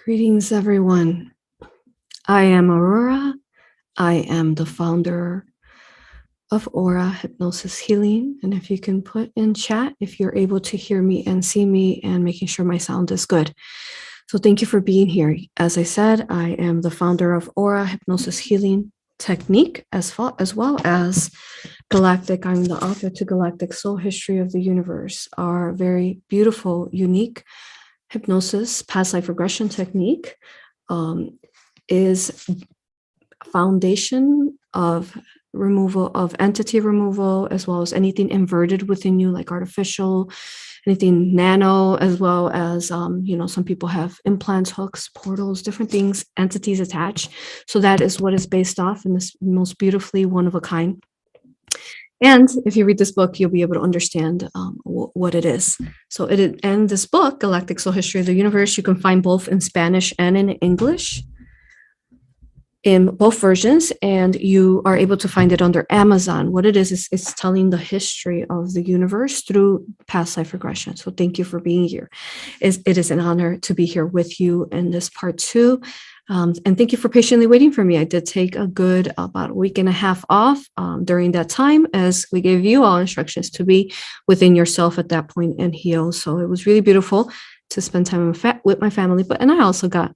Greetings, everyone. I am Aurora. I am the founder of A.U.R.A Hypnosis Healing. And if you can put in chat, if you're able to hear me and see me and making sure my sound is good. So thank you for being here. As I said, I am the founder of A.U.R.A Hypnosis Healing Technique, as well as Galactic. I'm the author to Galactic Soul History of the Universe, our very beautiful, unique hypnosis past life regression technique. Is foundation of removal of entity removal, as well as anything inverted within you, like artificial, anything nano, as well as some people have implants, hooks, portals, different things, entities attached. So that is what is based off in this most beautifully one of a kind. And if you read this book, you'll be able to understand what it is. So and this book, Galactic Soul History of the Universe, you can find both in Spanish and in English, in both versions, and you are able to find it under Amazon. What it is it's telling the history of the universe through past life regression. So thank you for being here. It is an honor to be here with you in this part 2. And thank you for patiently waiting for me. I did take a good about a week and a half off during that time, as we gave you all instructions to be within yourself at that point and heal. So it was really beautiful to spend time with my family. And I also got,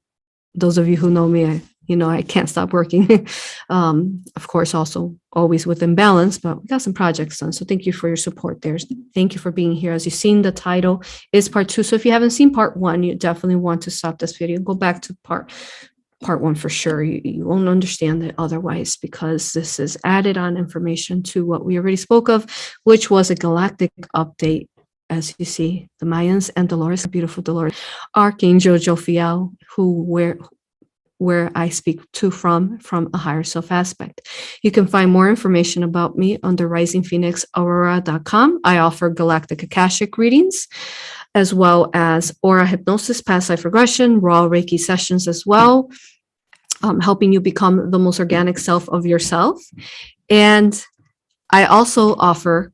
those of you who know me, I can't stop working. Of course, also always within balance, but we got some projects done. So thank you for your support there. Thank you for being here. As you've seen, the title is part 2. So if you haven't seen part 1, you definitely want to stop this video and go back to part 1 for sure. You won't understand it otherwise, because this is added on information to what we already spoke of, which was a galactic update. As you see, the Mayans and Dolores, beautiful Dolores, Archangel Jophiel, where I speak to from a higher self aspect. You can find more information about me under risingphoenixaurora.com. I offer galactic Akashic readings, as well as A.U.R.A hypnosis, past life regression, raw Reiki sessions as well, helping you become the most organic self of yourself. And I also offer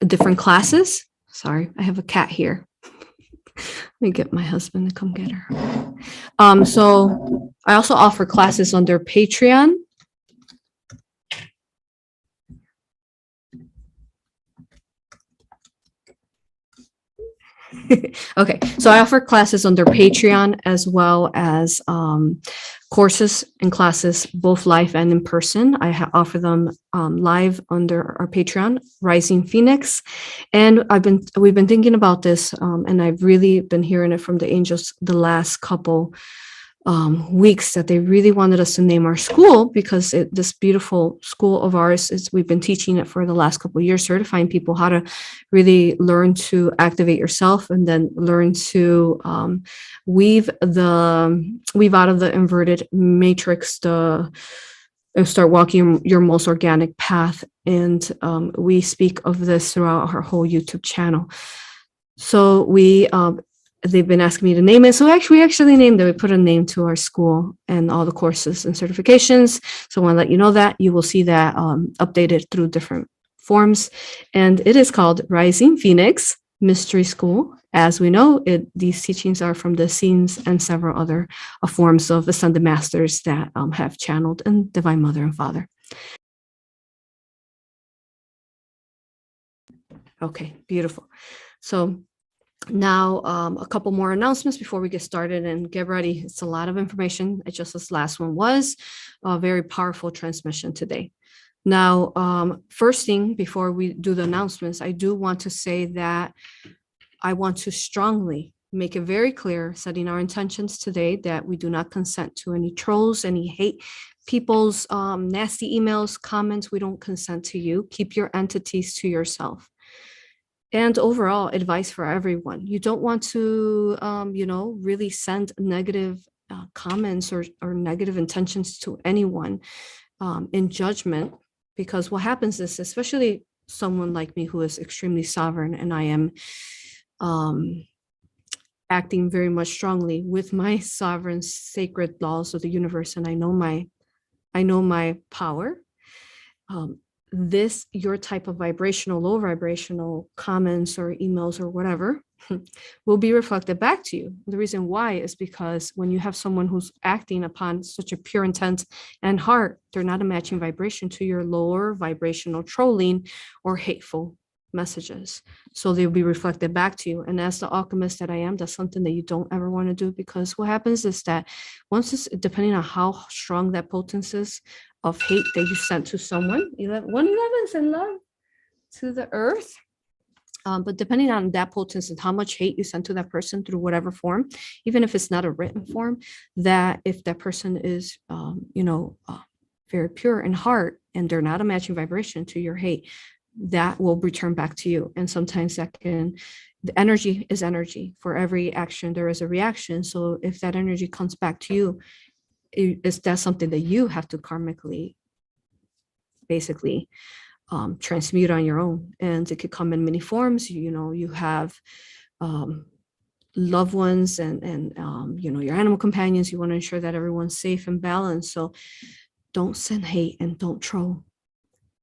different classes. Sorry, I have a cat here. Let me get my husband to come get her. So I also offer classes under Patreon. Okay, so I offer classes under Patreon, as well as courses and classes, both live and in person. I offer them live under our Patreon, Rising Phoenix. And we've been thinking about this, and I've really been hearing it from the angels the last couple weeks, that they really wanted us to name our school, because this beautiful school of ours we've been teaching it for the last couple of years, certifying people how to really learn to activate yourself, and then learn to weave out of the inverted matrix and start walking your most organic path. And we speak of this throughout our whole YouTube channel. So they've been asking me to name it. So we actually named it. We put a name to our school and all the courses and certifications. So I want to let you know that you will see that updated through different forms. And it is called Rising Phoenix Mystery School. As we know, these teachings are from the Essenes and several other forms of ascended masters that have channeled and Divine Mother and Father. Okay, beautiful. So now, a couple more announcements before we get started, and get ready. It's a lot of information. Just this last one was a very powerful transmission today. Now, first thing before we do the announcements, I do want to say that I want to strongly make it very clear, setting our intentions today, that we do not consent to any trolls, any hate people's nasty emails, comments. We don't consent to you. Keep your entities to yourself. And overall advice for everyone. You don't want to, really send negative comments or negative intentions to anyone in judgment, because what happens is, especially someone like me who is extremely sovereign, and I am acting very much strongly with my sovereign sacred laws of the universe, and I know my power. your type of vibrational, low vibrational comments or emails or whatever will be reflected back to you. The reason why is because when you have someone who's acting upon such a pure intent and heart, they're not a matching vibration to your lower vibrational trolling or hateful messages. So they'll be reflected back to you. And as the alchemist that I am, that's something that you don't ever want to do, because what happens is that once it's, depending on how strong that potency is of hate that you sent to someone, 111 send love to the earth. But depending on that potency and how much hate you send to that person through whatever form, even if it's not a written form, that if that person is, very pure in heart and they're not a matching vibration to your hate, that will return back to you. And sometimes the energy is energy. For every action, there is a reaction. So if that energy comes back to you, is that something that you have to karmically, basically, transmute on your own. And it could come in many forms. You have loved ones and your animal companions. You want to ensure that everyone's safe and balanced. So don't send hate and don't troll.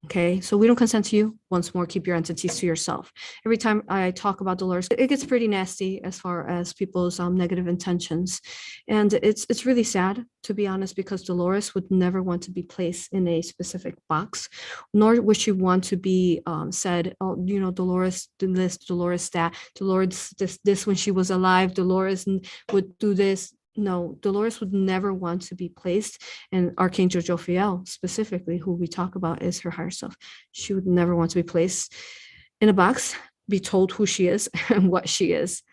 Okay, so we don't consent to you. Once more, keep your entities to yourself. Every time I talk about Dolores, it gets pretty nasty as far as people's negative intentions. And it's really sad, to be honest, because Dolores would never want to be placed in a specific box, nor would she want to be said, oh, Dolores did this, Dolores that, Dolores this when she was alive, Dolores would do this. No, Dolores would never want to be placed, and Archangel Jophiel specifically, who we talk about, is her higher self. She would never want to be placed in a box, be told who she is and what she is,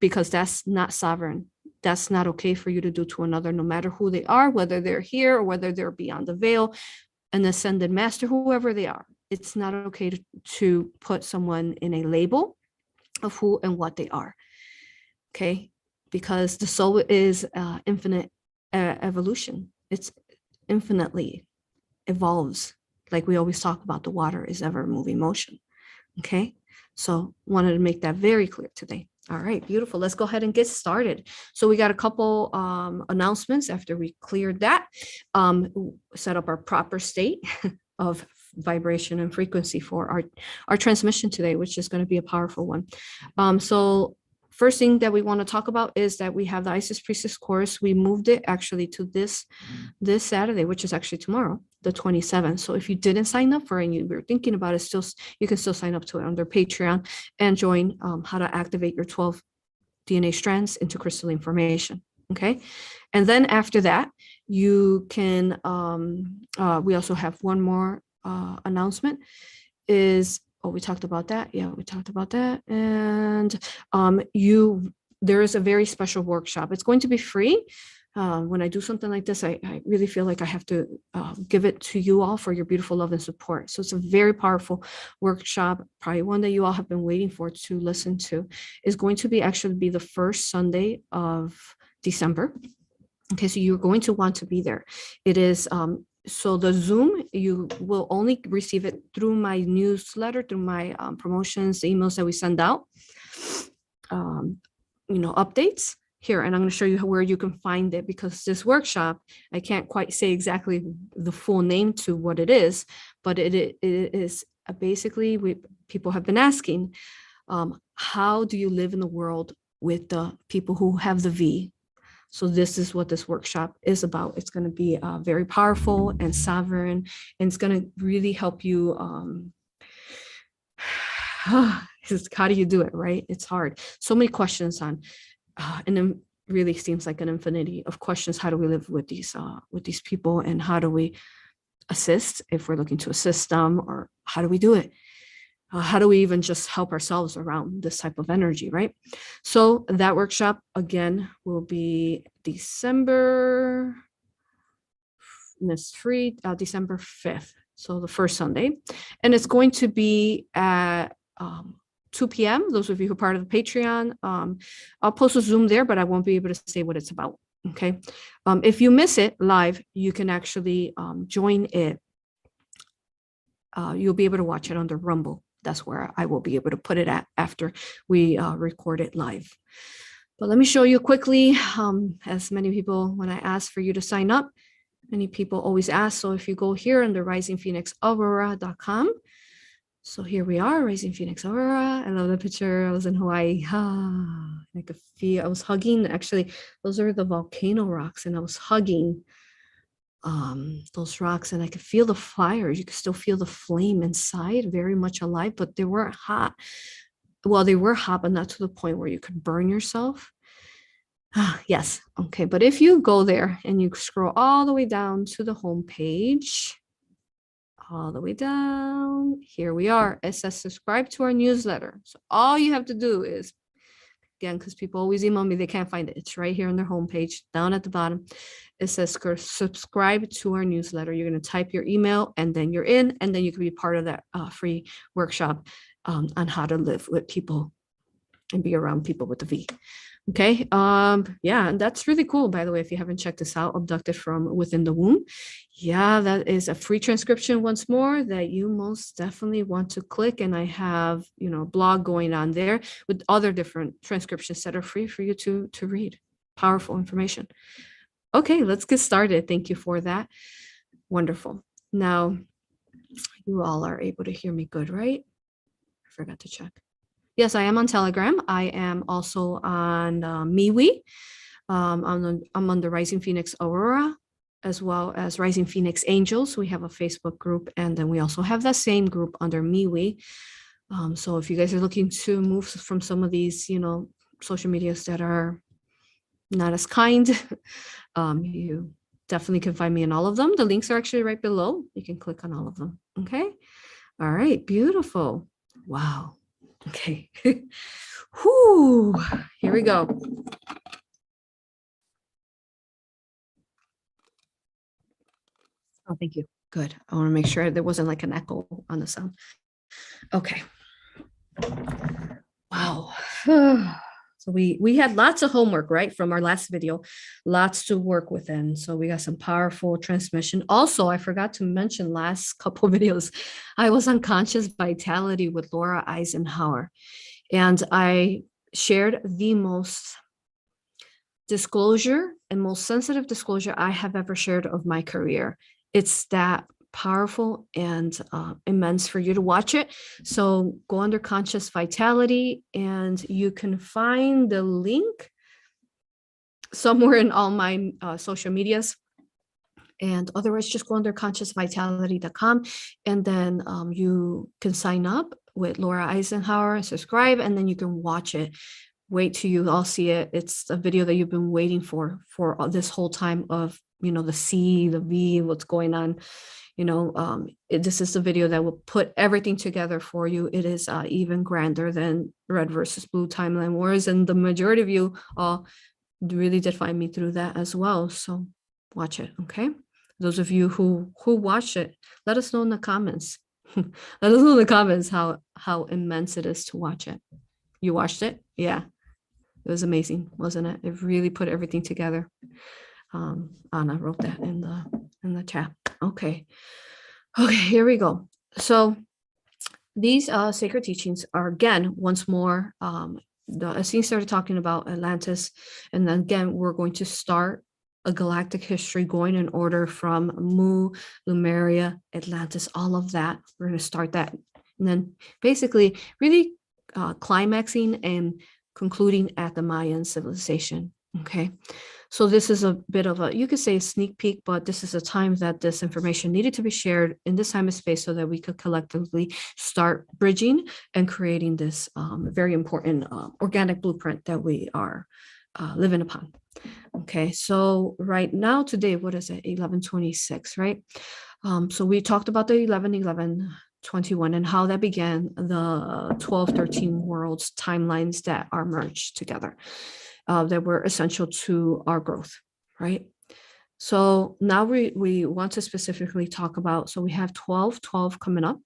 because that's not sovereign. That's not okay for you to do to another, no matter who they are, whether they're here or whether they're beyond the veil, an ascended master, whoever they are. It's not okay to put someone in a label of who and what they are. Okay. Because the soul is infinite evolution. It's infinitely evolves. Like we always talk about, the water is ever moving motion. Okay, so wanted to make that very clear today. All right, beautiful. Let's go ahead and get started. So we got a couple announcements after we cleared that, set up our proper state of vibration and frequency for our transmission today, which is going to be a powerful one. So first thing that we want to talk about is that we have the Isis Priestess course. We moved it actually to this Saturday, which is actually tomorrow, the 27th. So if you didn't sign up for it and you were thinking about it, you can still sign up to it under Patreon and join how to activate your 12 DNA strands into crystalline formation. Okay. And then after that, you can, we also have one more announcement is, we talked about that. Yeah, we talked about that. And there is a very special workshop. It's going to be free. When I do something like this, I really feel like I have to give it to you all for your beautiful love and support. So it's a very powerful workshop, probably one that you all have been waiting for to listen to. It's going to be the first Sunday of December. Okay, so you're going to want to be there. It is so the Zoom, you will only receive it through my newsletter, through my promotions, the emails that we send out, updates here. And I'm going to show you where you can find it, because this workshop, I can't quite say exactly the full name to what it is, but it is basically, people have been asking, how do you live in the world with the people who have the V? So this is what this workshop is about. It's going to be very powerful and sovereign, and it's going to really help you. How do you do it, right? It's hard. So many questions on, and it really seems like an infinity of questions. How do we live with these people, and how do we assist if we're looking to assist them, or how do we do it? How do we even just help ourselves around this type of energy, right? So that workshop, again, will be December 5th. So the first Sunday. And it's going to be at 2 p.m. Those of you who are part of the Patreon, I'll post a Zoom there, but I won't be able to say what it's about, okay? If you miss it live, you can actually join it. You'll be able to watch it under Rumble. That's where I will be able to put it at after we record it live. But let me show you quickly, as many people, when I ask for you to sign up, Many people always ask. So if you go here under risingphoenixaurora.com, so here we are, Rising Phoenix Aurora. I love the picture. I was in Hawaii. I could feel, I was hugging. Actually, those are the volcano rocks, and I was hugging those rocks, and I could feel the fires. You could still feel the flame inside, very much alive, but they weren't hot. Well, they were hot, but not to the point where you could burn yourself. Yes. Okay. But if you go there and you scroll all the way down to the home page, all the way down, here we are. It says subscribe to our newsletter. So all you have to do is, again, because people always email me, they can't find it. It's right here on their homepage, down at the bottom. It says subscribe to our newsletter. You're going to type your email, and then you're in, and then you can be part of that free workshop on how to live with people and be around people with the V. Okay. Yeah, and that's really cool, by the way. If you haven't checked this out, Abducted from Within the Womb. Yeah, that is a free transcription once more that you most definitely want to click. And I have, a blog going on there with other different transcriptions that are free for you to read. Powerful information. Okay, let's get started. Thank you for that. Wonderful. Now, you all are able to hear me good, right? I forgot to check. Yes, I am on Telegram. I am also on MeWe. I'm on the Rising Phoenix Aurora, as well as Rising Phoenix Angels. We have a Facebook group, and then we also have that same group under MeWe. So if you guys are looking to move from some of these, social medias that are not as kind, you definitely can find me in all of them. The links are actually right below. You can click on all of them. Okay. All right. Beautiful. Wow. Okay. Whoo. Here we go. Oh, thank you. Good. I want to make sure there wasn't like an echo on the sound. Okay. Wow. So we had lots of homework, right, from our last video, lots to work within. So we got some powerful transmission. Also, I forgot to mention last couple of videos, I was on Conscious Vitality with Laura Eisenhower, and I shared the most disclosure and most sensitive disclosure I have ever shared of my career. It's that powerful and immense for you to watch it. So go under Conscious Vitality, and you can find the link somewhere in all my social medias. And otherwise, just go under consciousvitality.com, and then you can sign up with Laura Eisenhower, subscribe, and then you can watch it. Wait till you all see it. It's a video that you've been waiting for this whole time of, the C, the V, what's going on. This is the video that will put everything together for you. It is even grander than Red versus Blue Timeline Wars, and the majority of you all really did find me through that as well. So watch it, okay? Those of you who watched it, let us know in the comments. Let us know in the comments how immense it is to watch it. You watched it? Yeah, it was amazing, wasn't it? It really put everything together. Anna wrote that in the chat. Okay, here we go. So these sacred teachings are, again, once more, the Essenes started talking about Atlantis, and then again we're going to start a galactic history going in order from Mu, Lemuria, Atlantis, all of that. We're going to start that, and then basically really climaxing and concluding at the Mayan civilization. Okay, so this is a bit of a, you could say, a sneak peek, but this is a time that this information needed to be shared in this time and space so that we could collectively start bridging and creating this very important organic blueprint that we are living upon. Okay, so right now, today, what is it? 11/26, right? So we talked about the 11/11/21 and how that began the 12/13 worlds timelines that are merged together. That were essential to our growth, right? So now we want to specifically talk about, so we have 12/12 coming up.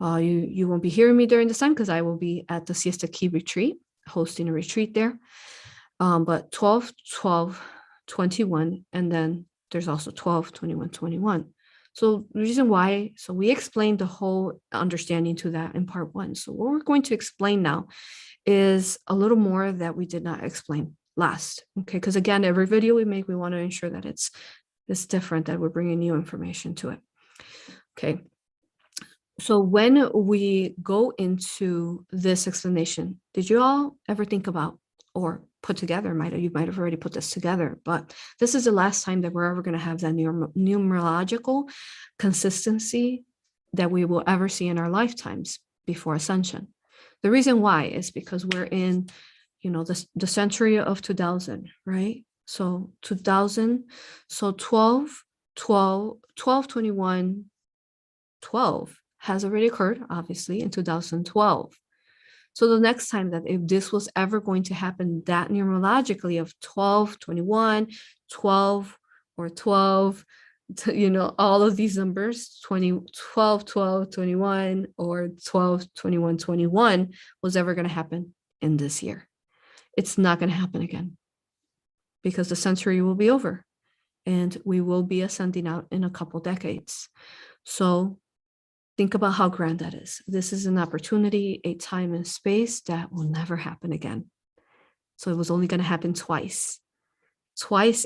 You won't be hearing me during this time because I will be at the Siesta Key retreat, hosting a retreat there. But 12/12/21, and then there's also 12/21/21. So the reason why, so we explained the whole understanding to that in part 1. So what we're going to explain now is a little more that we did not explain last. Okay, because again, every video we make, we want to ensure that it's It's different that we're bringing new information to it. Okay. So when we go into this explanation, did you all ever think about or put together, you might have already put this together, but this is the last time that we're ever going to have that numerological consistency that we will ever see in our lifetimes before ascension. The reason why is because we're in, the century of 2000, right? So 2000, so 12, 12, 12, 21, 12 has already occurred, obviously, in 2012. So the next time that if this was ever going to happen, that numerologically of 12, 21, 12, or 12, all of these numbers, 20, 12, 12, 21, or 12, 21, 21 was ever going to happen in this year. It's not going to happen again because the century will be over and we will be ascending out in a couple decades. So think about how grand that is. This is an opportunity, a time and space that will never happen again. So it was only going to happen twice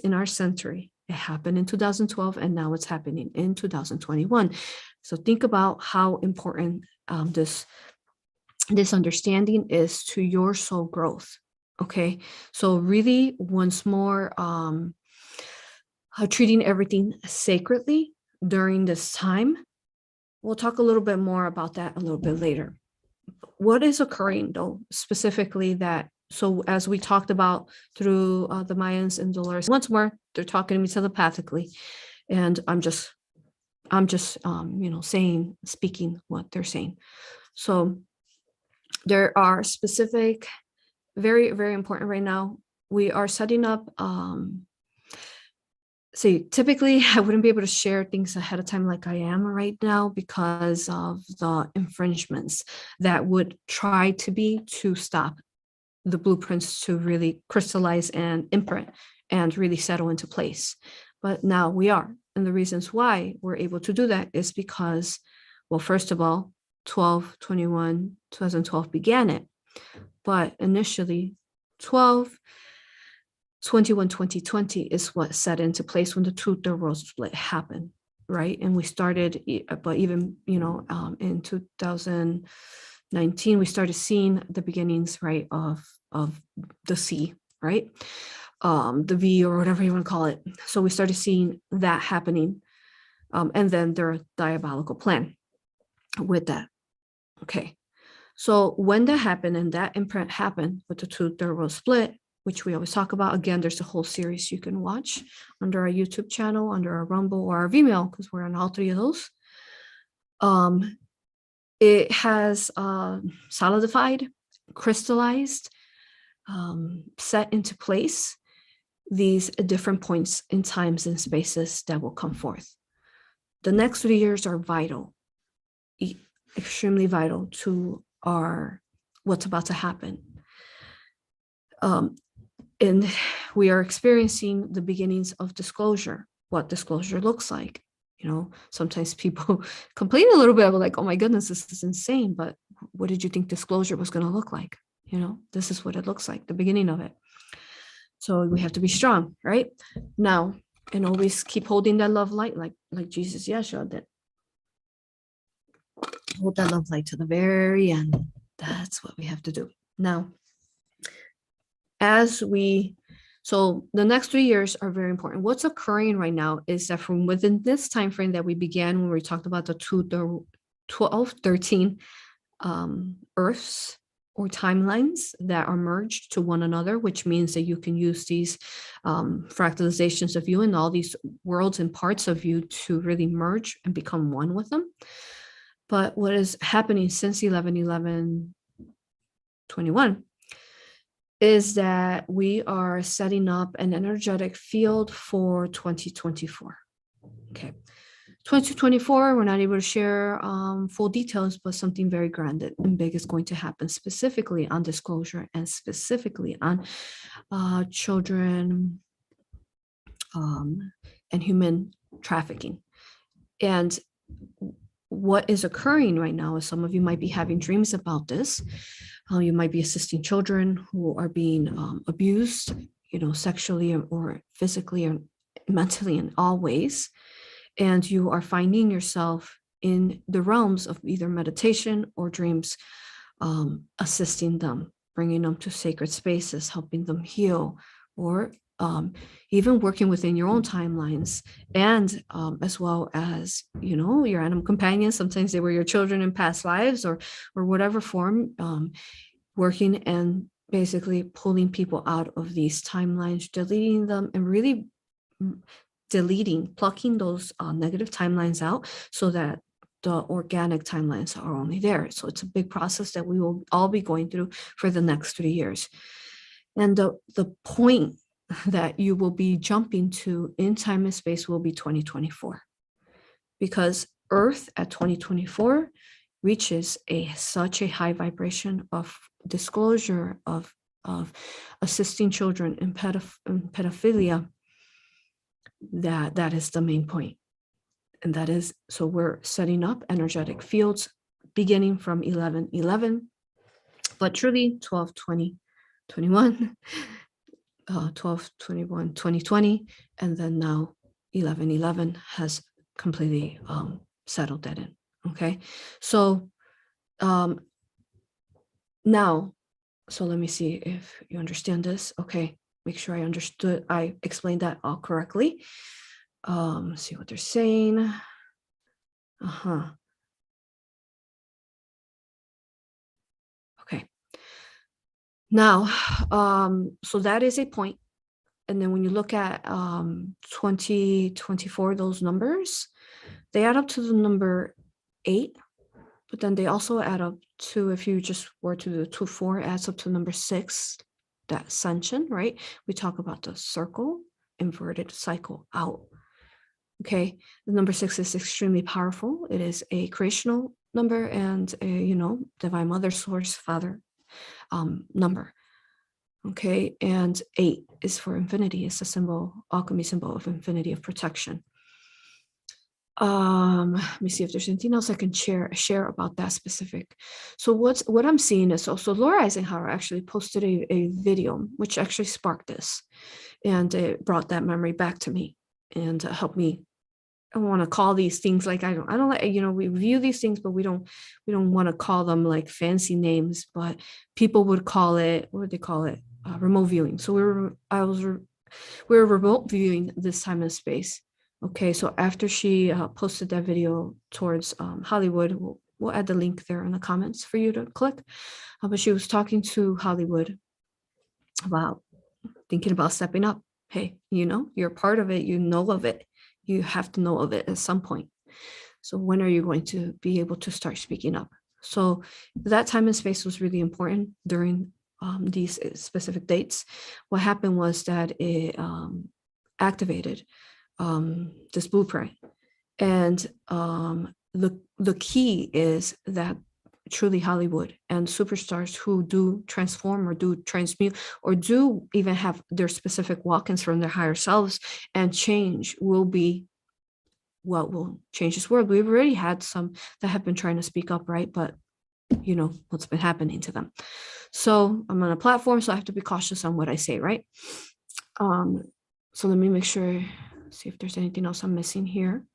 in our century. It happened in 2012, and now it's happening in 2021. So think about how important this understanding is to your soul growth. Okay, so really, once more, treating everything sacredly during this time. We'll talk a little bit more about that a little bit later. What is occurring, though, specifically that, so as we talked about through the Mayans and Dolores, once more, they're talking to me telepathically, and I'm just speaking what they're saying. So there are specific, very, very important right now. We are setting up, typically I wouldn't be able to share things ahead of time like I am right now because of the infringements that would try to stop the blueprints to really crystallize and imprint and really settle into place. But now we are. And the reasons why we're able to do that is because, well, first of all, 2012 began it. But initially, 2020 is what set into place when the two-third world split happened, right? And we started, but even, in 2019, we started seeing the beginnings, right, of the C, right? The V or whatever you want to call it. So we started seeing that happening. And then their diabolical plan with that. Okay. So when that happened and that imprint happened with the two-third world split, which we always talk about. Again, there's a whole series you can watch under our YouTube channel, under our Rumble or our Vimeo, because we're on all three of those. It has solidified, crystallized, set into place these different points in times and spaces that will come forth. The next 3 years are vital, extremely vital to what's about to happen. And we are experiencing the beginnings of disclosure, what disclosure looks like. Sometimes people complain a little bit about like, oh my goodness, this is insane. But what did you think disclosure was going to look like? This is what it looks like, the beginning of it. So we have to be strong, right? Now, and always keep holding that love light like Jesus Yeshua did. Hold that love light to the very end. That's what we have to do. Now, so the next 3 years are very important. What's occurring right now is that from within this time frame that we began when we talked about the 13 Earths or timelines that are merged to one another, which means that you can use these fractalizations of you and all these worlds and parts of you to really merge and become one with them. But what is happening since 11/11/21 is that we are setting up an energetic field for 2024. Okay. 2024, we're not able to share full details, but something very grand and big is going to happen specifically on disclosure and specifically on children and human trafficking. And what is occurring right now is some of you might be having dreams about this. You might be assisting children who are being abused, sexually or physically mentally in all ways, and you are finding yourself in the realms of either meditation or dreams, assisting them, bringing them to sacred spaces, helping them heal, or even working within your own timelines, and as well as, you know, your animal companions. Sometimes they were your children in past lives, or whatever form, working and basically pulling people out of these timelines, deleting them, and really plucking those negative timelines out, so that the organic timelines are only there. So it's a big process that we will all be going through for the next 3 years. And the point that you will be jumping to in time and space will be 2024, because Earth at 2024 reaches such a high vibration of disclosure, of assisting children in pedophilia, that is the main point. And that is, so we're setting up energetic fields beginning from 11/11, but truly 12/20, 21, 12/21, 2020, and then now 11/11 has completely settled that in. Okay, so now, so let me see if you understand this. Okay, make sure I explained that all correctly. See what they're saying. Okay. Now, so that is a point. And then when you look at 2024, those numbers, they add up to the number 8, but then they also add up to, if you just were to do 2, 4, adds up to number 6, that Ascension, right? We talk about the circle, inverted cycle out. Okay, the number 6 is extremely powerful. It is a creational number and a, you know, divine mother, source, father number. Okay, and 8 is for infinity. It's a symbol, alchemy symbol of infinity, of protection. Let me see if there's anything else I can share about that specific. So what I'm seeing is also Laura Eisenhower actually posted a video which actually sparked this, and it brought that memory back to me and helped me. I don't want to call these things like I don't like, you know, we view these things, but we don't want to call them like fancy names, but people would call it, what would they call it? Remote viewing. So we were remote viewing this time and space. Okay, so after she posted that video towards Hollywood, we'll add the link there in the comments for you to click. But she was talking to Hollywood about thinking about stepping up. Hey, you know, you're part of it, you know of it. You have to know of it at some point. So when are you going to be able to start speaking up? So that time and space was really important during these specific dates. What happened was that it activated this blueprint. And the key is that truly Hollywood and superstars who do transform or do transmute or do even have their specific walk-ins from their higher selves and change will be what will change this world. We've already had some that have been trying to speak up, right? But you know what's been happening to them. So I'm on a platform, so I have to be cautious on what I say, right? So let me make sure, see if there's anything else I'm missing here.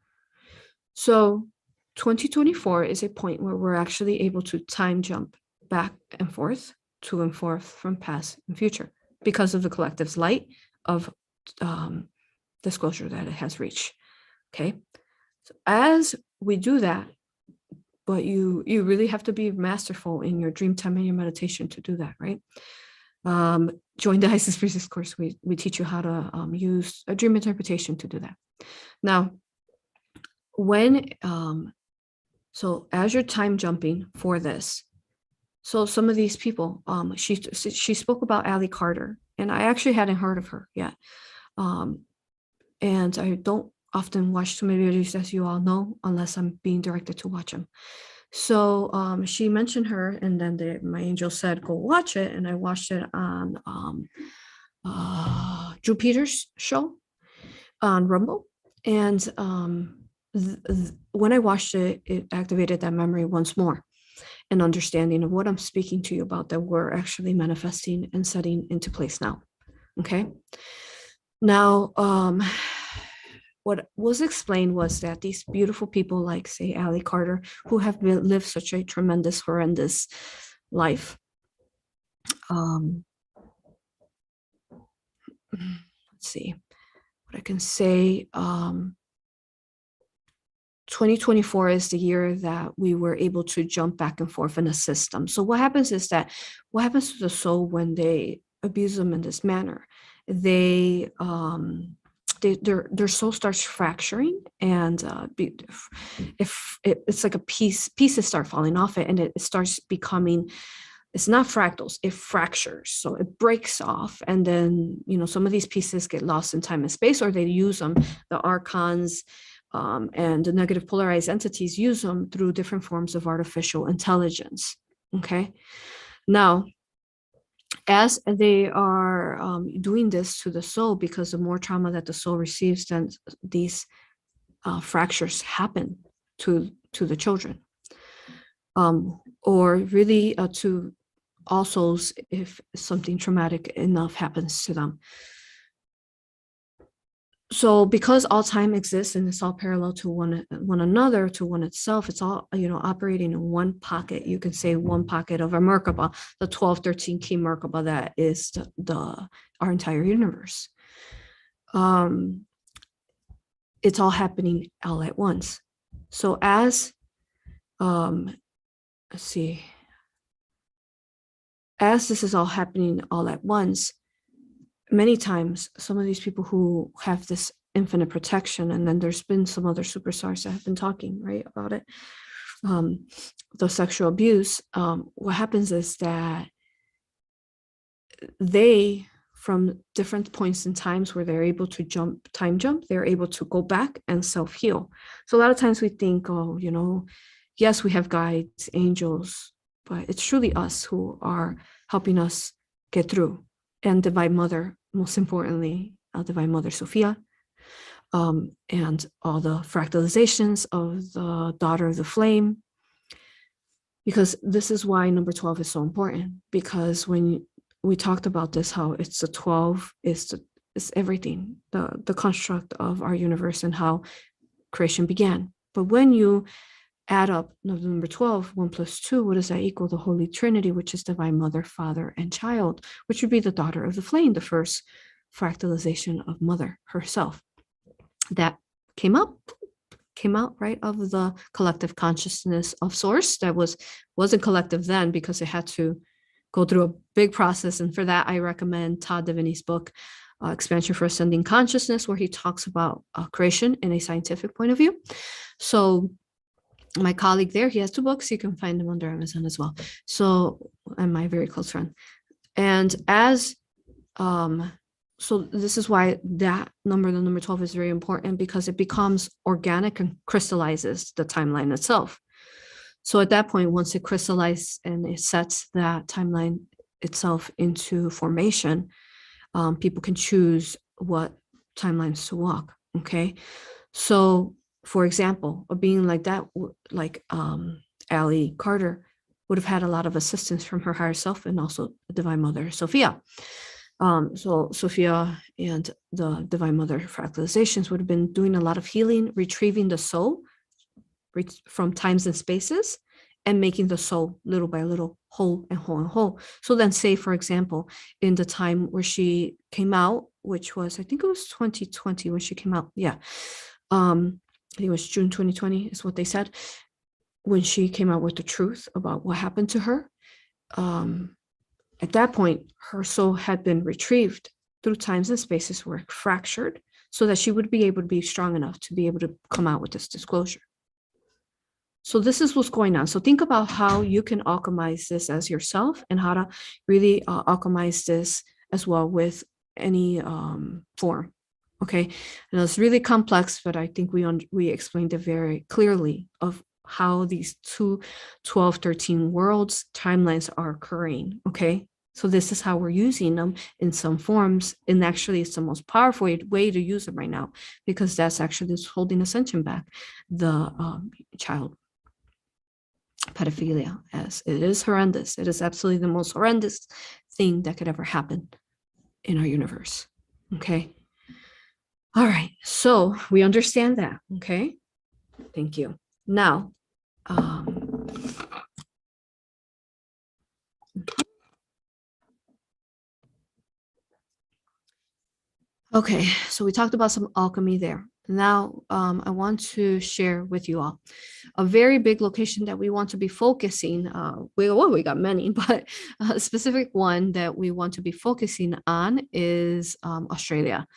So 2024 is a point where we're actually able to time jump back and forth, to and forth from past and future, because of the collective's light of disclosure that it has reached. Okay, so as we do that, but you really have to be masterful in your dream time and your meditation to do that, right? Join the Isis Priestess course. We teach you how to use a dream interpretation to do that. Now, when so as you're time jumping for this, so some of these people, she spoke about Allie Carter, and I actually hadn't heard of her yet, and I don't often watch too many videos, as you all know, unless I'm being directed to watch them. So she mentioned her, and then my angel said, go watch it. And I watched it on Drew Peters' show on Rumble. And when I watched it, it activated that memory once more, an understanding of what I'm speaking to you about that we're actually manifesting and setting into place now. Okay. Now, what was explained was that these beautiful people like, say, Ali Carter, who have lived such a tremendous, horrendous life. Let's see what I can say. 2024 is the year that we were able to jump back and forth in a system. So what happens is that, what happens to the soul when they abuse them in this manner? Their soul starts fracturing, and if it's like pieces start falling off it, and it starts becoming, it's not fractals, it fractures. So it breaks off, and then, some of these pieces get lost in time and space, or they use them, the archons, and the negative polarized entities use them through different forms of artificial intelligence. Okay. Now, as they are doing this to the soul, because the more trauma that the soul receives, then these fractures happen to the children, or really to all souls if something traumatic enough happens to them. So because all time exists and it's all parallel to one another, to one itself, it's all, operating in one pocket. You can say one pocket of a Merkabah, the 1213 key Merkabah that is our entire universe. It's all happening all at once. So as, let's see, as this is all happening all at once, many times, some of these people who have this infinite protection, and then there's been some other superstars that have been talking, right, about it, the sexual abuse, what happens is that they, from different points in times where they're able to time jump, they're able to go back and self-heal. So a lot of times we think, oh, yes, we have guides, angels, but it's truly us who are helping us get through. And Divine Mother, most importantly, Divine Mother Sophia, and all the fractalizations of the Daughter of the Flame. Because this is why number 12 is so important, because when we talked about this, how it's the 12 is everything, the construct of our universe and how creation began. But when you add up number 12, 1 plus 2, what does that equal? The Holy Trinity, which is Divine Mother, Father, and Child, which would be the Daughter of the Flame, the first fractalization of Mother herself. That came out right of the collective consciousness of Source. That wasn't collective then, because it had to go through a big process. And for that, I recommend Todd Devaney's book, Expansion for Ascending Consciousness, where he talks about creation in a scientific point of view. So my colleague there, he has 2 books. You can find them under Amazon as well. So, and my very close friend. And as, so this is why that number, the number 12, is very important, because it becomes organic and crystallizes the timeline itself. So at that point, once it crystallizes and it sets that timeline itself into formation, people can choose what timelines to walk. Okay. So, for example, a being like that, like Ali Carter, would have had a lot of assistance from her higher self, and also the Divine Mother Sophia. So Sophia and the Divine Mother fractalizations would have been doing a lot of healing, retrieving the soul from times and spaces, and making the soul little by little whole and whole and whole. So then, say, for example, in the time where she came out, which was, I think it was 2020 when she came out. Yeah. I think it was June 2020 is what they said, when she came out with the truth about what happened to her. At that point, her soul had been retrieved through times and spaces were fractured, so that she would be able to be strong enough to be able to come out with this disclosure. So this is what's going on. So think about how you can alchemize this as yourself, and how to really alchemize this as well with any form. Okay, and it's really complex, but I think we explained it very clearly of how these 2 12-13 worlds timelines are occurring. Okay, so this is how we're using them in some forms, and actually it's the most powerful way to use them right now, because that's actually just holding Ascension back, the child pedophilia, as it is horrendous. It is absolutely the most horrendous thing that could ever happen in our universe. Okay. All right, so we understand that. Okay, thank you. Now, okay, so we talked about some alchemy there. Now, I want to share with you all a very big location that we want to be focusing. We got many, but a specific one that we want to be focusing on is Australia.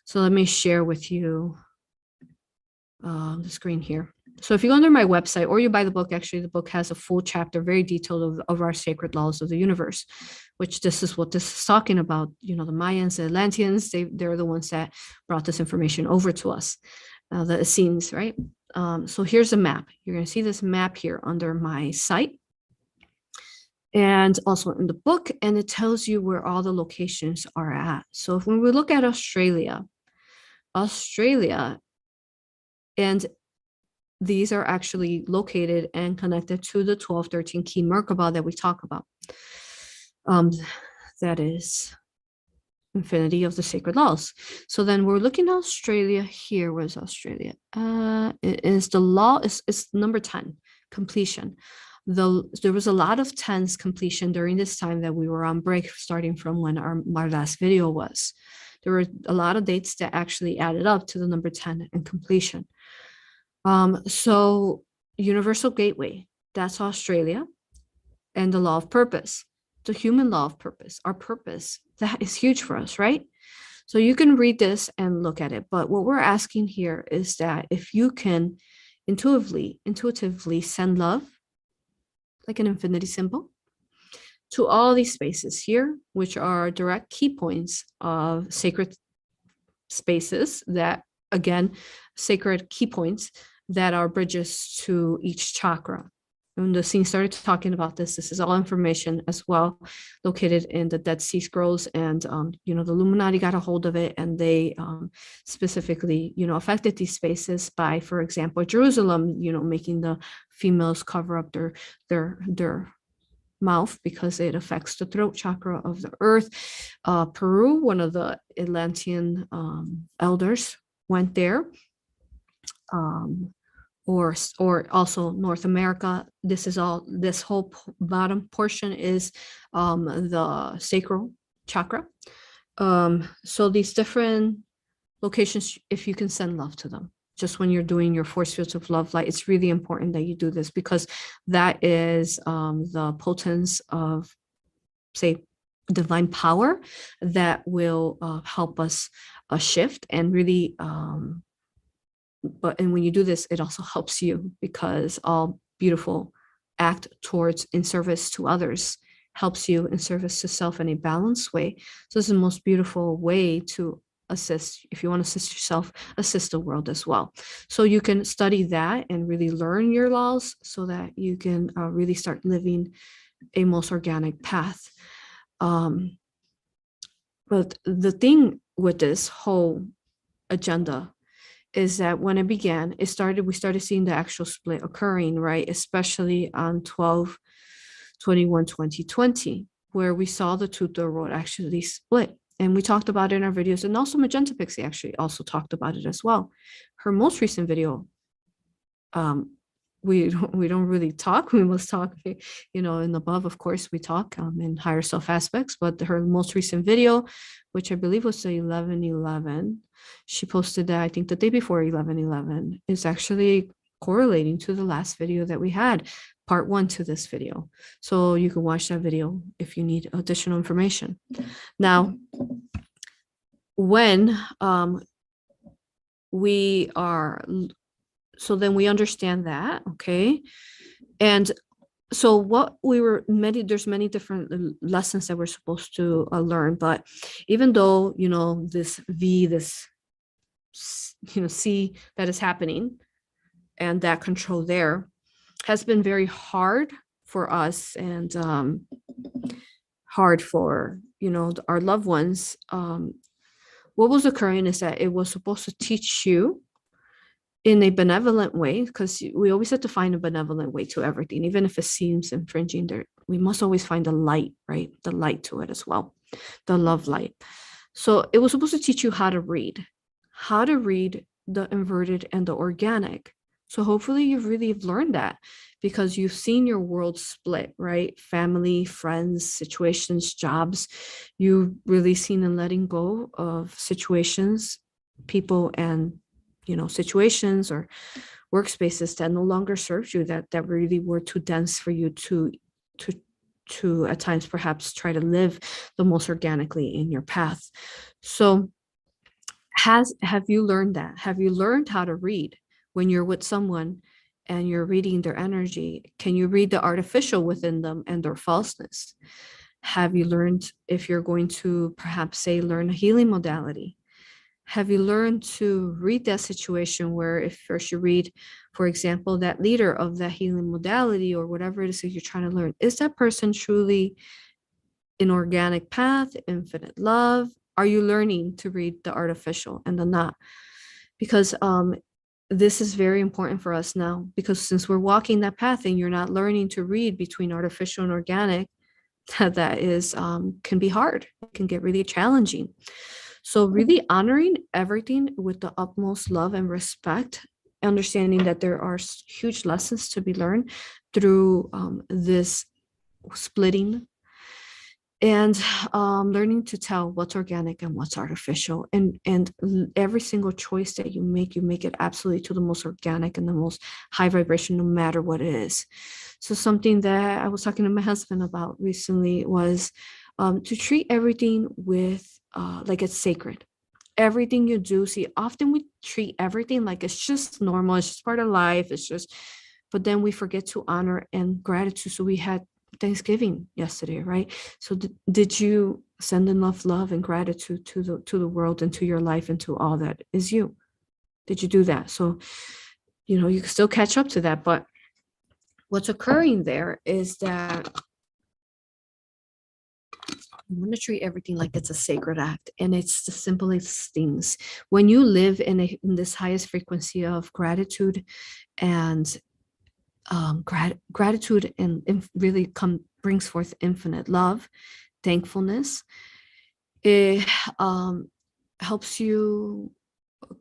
So let me share with you the screen here. So if you go under my website or you buy the book, actually the book has a full chapter, very detailed of our sacred laws of the universe, which this is what this is talking about. You know, the Mayans and Atlanteans, they're the ones that brought this information over to us, the Essenes, right? So here's a map. You're going to see this map here under my site and also in the book, and it tells you where all the locations are at. So if when we look at Australia, and these are actually located and connected to the 1213 key Merkabah that we talk about. That is infinity of the sacred laws. So then we're looking at Australia here. Where's Australia? It is the law is number 10, completion. There was a lot of 10s completion during this time that we were on break, starting from when our last video was. There were a lot of dates that actually added up to the number 10 and completion. So universal gateway, that's Australia, and the law of purpose, the human law of purpose, our purpose, that is huge for us, right? So you can read this and look at it. But what we're asking here is that if you can intuitively send love, like an infinity symbol, to all these spaces here, which are direct key points of sacred spaces that, again, sacred key points that are bridges to each chakra. When the scene started talking about this is all information as well located in the Dead Sea Scrolls, and the Illuminati got a hold of it, and they specifically affected these spaces by, for example, Jerusalem, making the females cover up their mouth because it affects the throat chakra of the earth. Peru, one of the Atlantean elders went there. Or also North America. This whole bottom portion is the sacral chakra. So these different locations, if you can send love to them, just when you're doing your force fields of love light, it's really important that you do this, because that is the potence of, say, divine power that will help us shift and really and when you do this, it also helps you, because all beautiful act towards in service to others helps you in service to self in a balanced way. So it's the most beautiful way to assist. If you want to assist yourself, assist the world as well. So you can study that and really learn your laws so that you can really start living a most organic path. But the thing with this whole agenda is that when it began, we started seeing the actual split occurring, right? Especially on 12/21/2020, where we saw the Tutor Road actually split. And we talked about it in our videos, and also Magenta Pixie actually also talked about it as well. Her most recent video, we don't really talk. We must talk, in above, of course, we talk in higher self aspects. But her most recent video, which I believe was the 11/11, she posted that I think the day before 11/11, is actually correlating to the last video that we had, part 1 to this video. So you can watch that video if you need additional information. Now, when so then we understand that, okay? And so there's many different lessons that we're supposed to learn, but even though, this C that is happening and that control there has been very hard for us, and hard for, our loved ones. What was occurring is that it was supposed to teach you in a benevolent way, because we always have to find a benevolent way to everything, even if it seems infringing. We must always find the light, right? The light to it as well, the love light. So it was supposed to teach you how to read, how to read the inverted and the organic. So hopefully you've really learned that, because you've seen your world split, right? Family, friends, situations, jobs. You've really seen and letting go of situations, people, and situations or workspaces that no longer serves you, that really were too dense for you to at times perhaps try to live the most organically in your path. So have you learned that? Have you learned how to read when you're with someone and you're reading their energy? Can you read the artificial within them and their falseness? Have you learned, if you're going to perhaps say learn a healing modality? Have you learned to read that situation where, if first you read, for example, that leader of that healing modality or whatever it is that you're trying to learn, is that person truly an organic path, infinite love? Are you learning to read the artificial and the not? Because this is very important for us now, because since we're walking that path and you're not learning to read between artificial and organic, that is can be hard. It can get really challenging. So really honoring everything with the utmost love and respect, understanding that there are huge lessons to be learned through this splitting, and learning to tell what's organic and what's artificial, and every single choice that you make it absolutely to the most organic and the most high vibration, no matter what it is. So something that I was talking to my husband about recently was to treat everything with like it's sacred. Everything you do, see, often we treat everything like it's just normal, it's just part of life, it's just, but then we forget to honor and gratitude. So we had Thanksgiving yesterday, right? So did you send enough love and gratitude to the world and to your life and to all that is you? Did you do that? So you can still catch up to that, but what's occurring there is that you want to treat everything like it's a sacred act, and it's the simplest things. When you live in this highest frequency of gratitude and gratitude and really brings forth infinite love, thankfulness. It helps you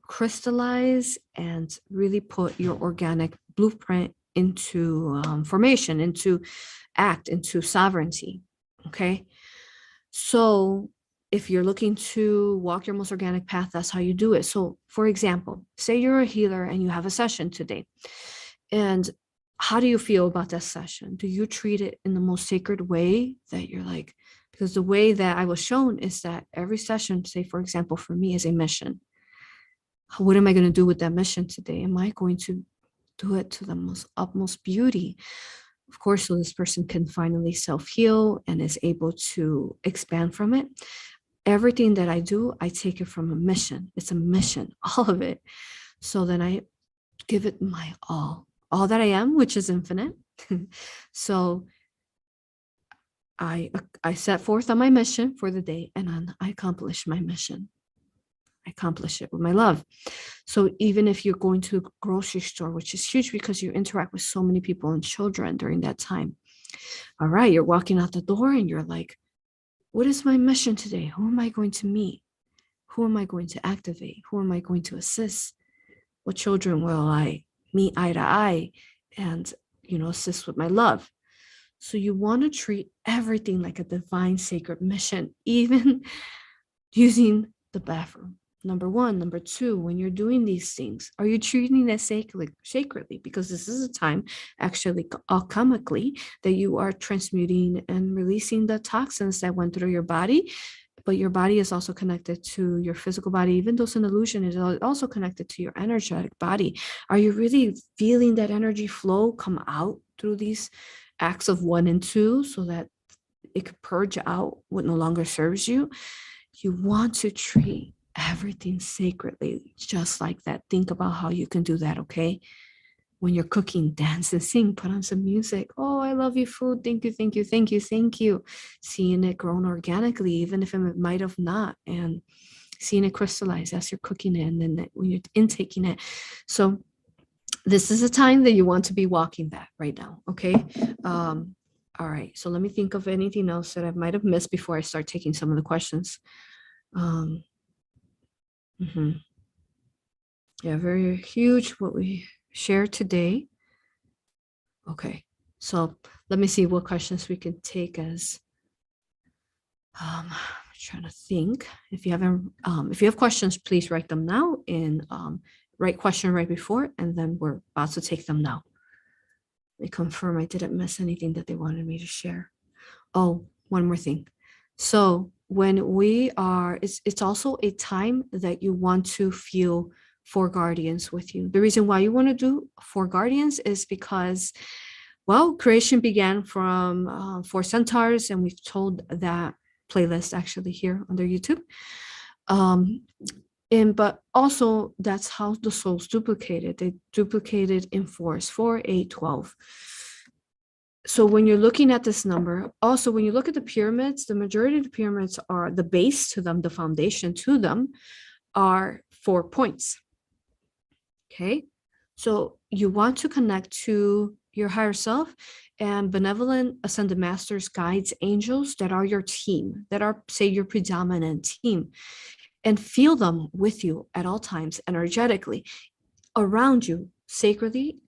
crystallize and really put your organic blueprint into formation, into act, into sovereignty. Okay. So if you're looking to walk your most organic path, that's how you do it. So for example, say you're a healer and you have a session today, and how do you feel about that session? Do you treat it in the most sacred way that you're like, because the way that I was shown is that every session, say, for example, for me is a mission. What am I going to do with that mission today? Am I going to do it to the most utmost beauty? Of course, so this person can finally self-heal and is able to expand from it. Everything that I do, I take it from a mission. It's a mission, all of it. So then I give it my all that I am, which is infinite. So I set forth on my mission for the day, and I accomplish my mission. I accomplish it with my love. So even if you're going to a grocery store, which is huge because you interact with so many people and children during that time. All right, you're walking out the door and you're like, what is my mission today? Who am I going to meet? Who am I going to activate? Who am I going to assist? What children will I meet eye to eye and assist with my love? So you want to treat everything like a divine sacred mission, even using the bathroom. Number one. Number two, when you're doing these things, are you treating it sacredly? Because this is a time, actually, alchemically, that you are transmuting and releasing the toxins that went through your body. But your body is also connected to your physical body. Even though it's an illusion, it is also connected to your energetic body. Are you really feeling that energy flow come out through these acts of 1 and 2 so that it could purge out what no longer serves you? You want to treat everything sacredly, just like that. Think about how you can do that, okay? When you're cooking, dance and sing, put on some music. Oh, I love your food. Thank you, thank you, thank you, thank you. Seeing it grown organically, even if it might have not, and seeing it crystallize as you're cooking it, and then when you're intaking it. So this is a time that you want to be walking that right now, okay? All right, so let me think of anything else that I might have missed before I start taking some of the questions. Mhm. Yeah, very huge what we shared today. Okay, so let me see what questions we can take as I'm trying to think. If you haven't, if you have questions, please write them now in write question right before, and then we're about to take them now. Let me confirm I didn't miss anything that they wanted me to share. Oh, one more thing. So when we are, it's also a time that you want to feel four guardians with you. The reason why you want to do four guardians is because, well, creation began from four centaurs, and we've told that playlist actually here under YouTube. And but also that's how the souls duplicated. They duplicated in fours, 4, 8, 12. So when you're looking at this number, also when you look at the pyramids, the majority of the pyramids are the base to them, the foundation to them are 4 points. Okay. So you want to connect to your higher self and benevolent ascended masters, guides, angels that are your team, that are, say, your predominant team, and feel them with you at all times, energetically, around you, sacredly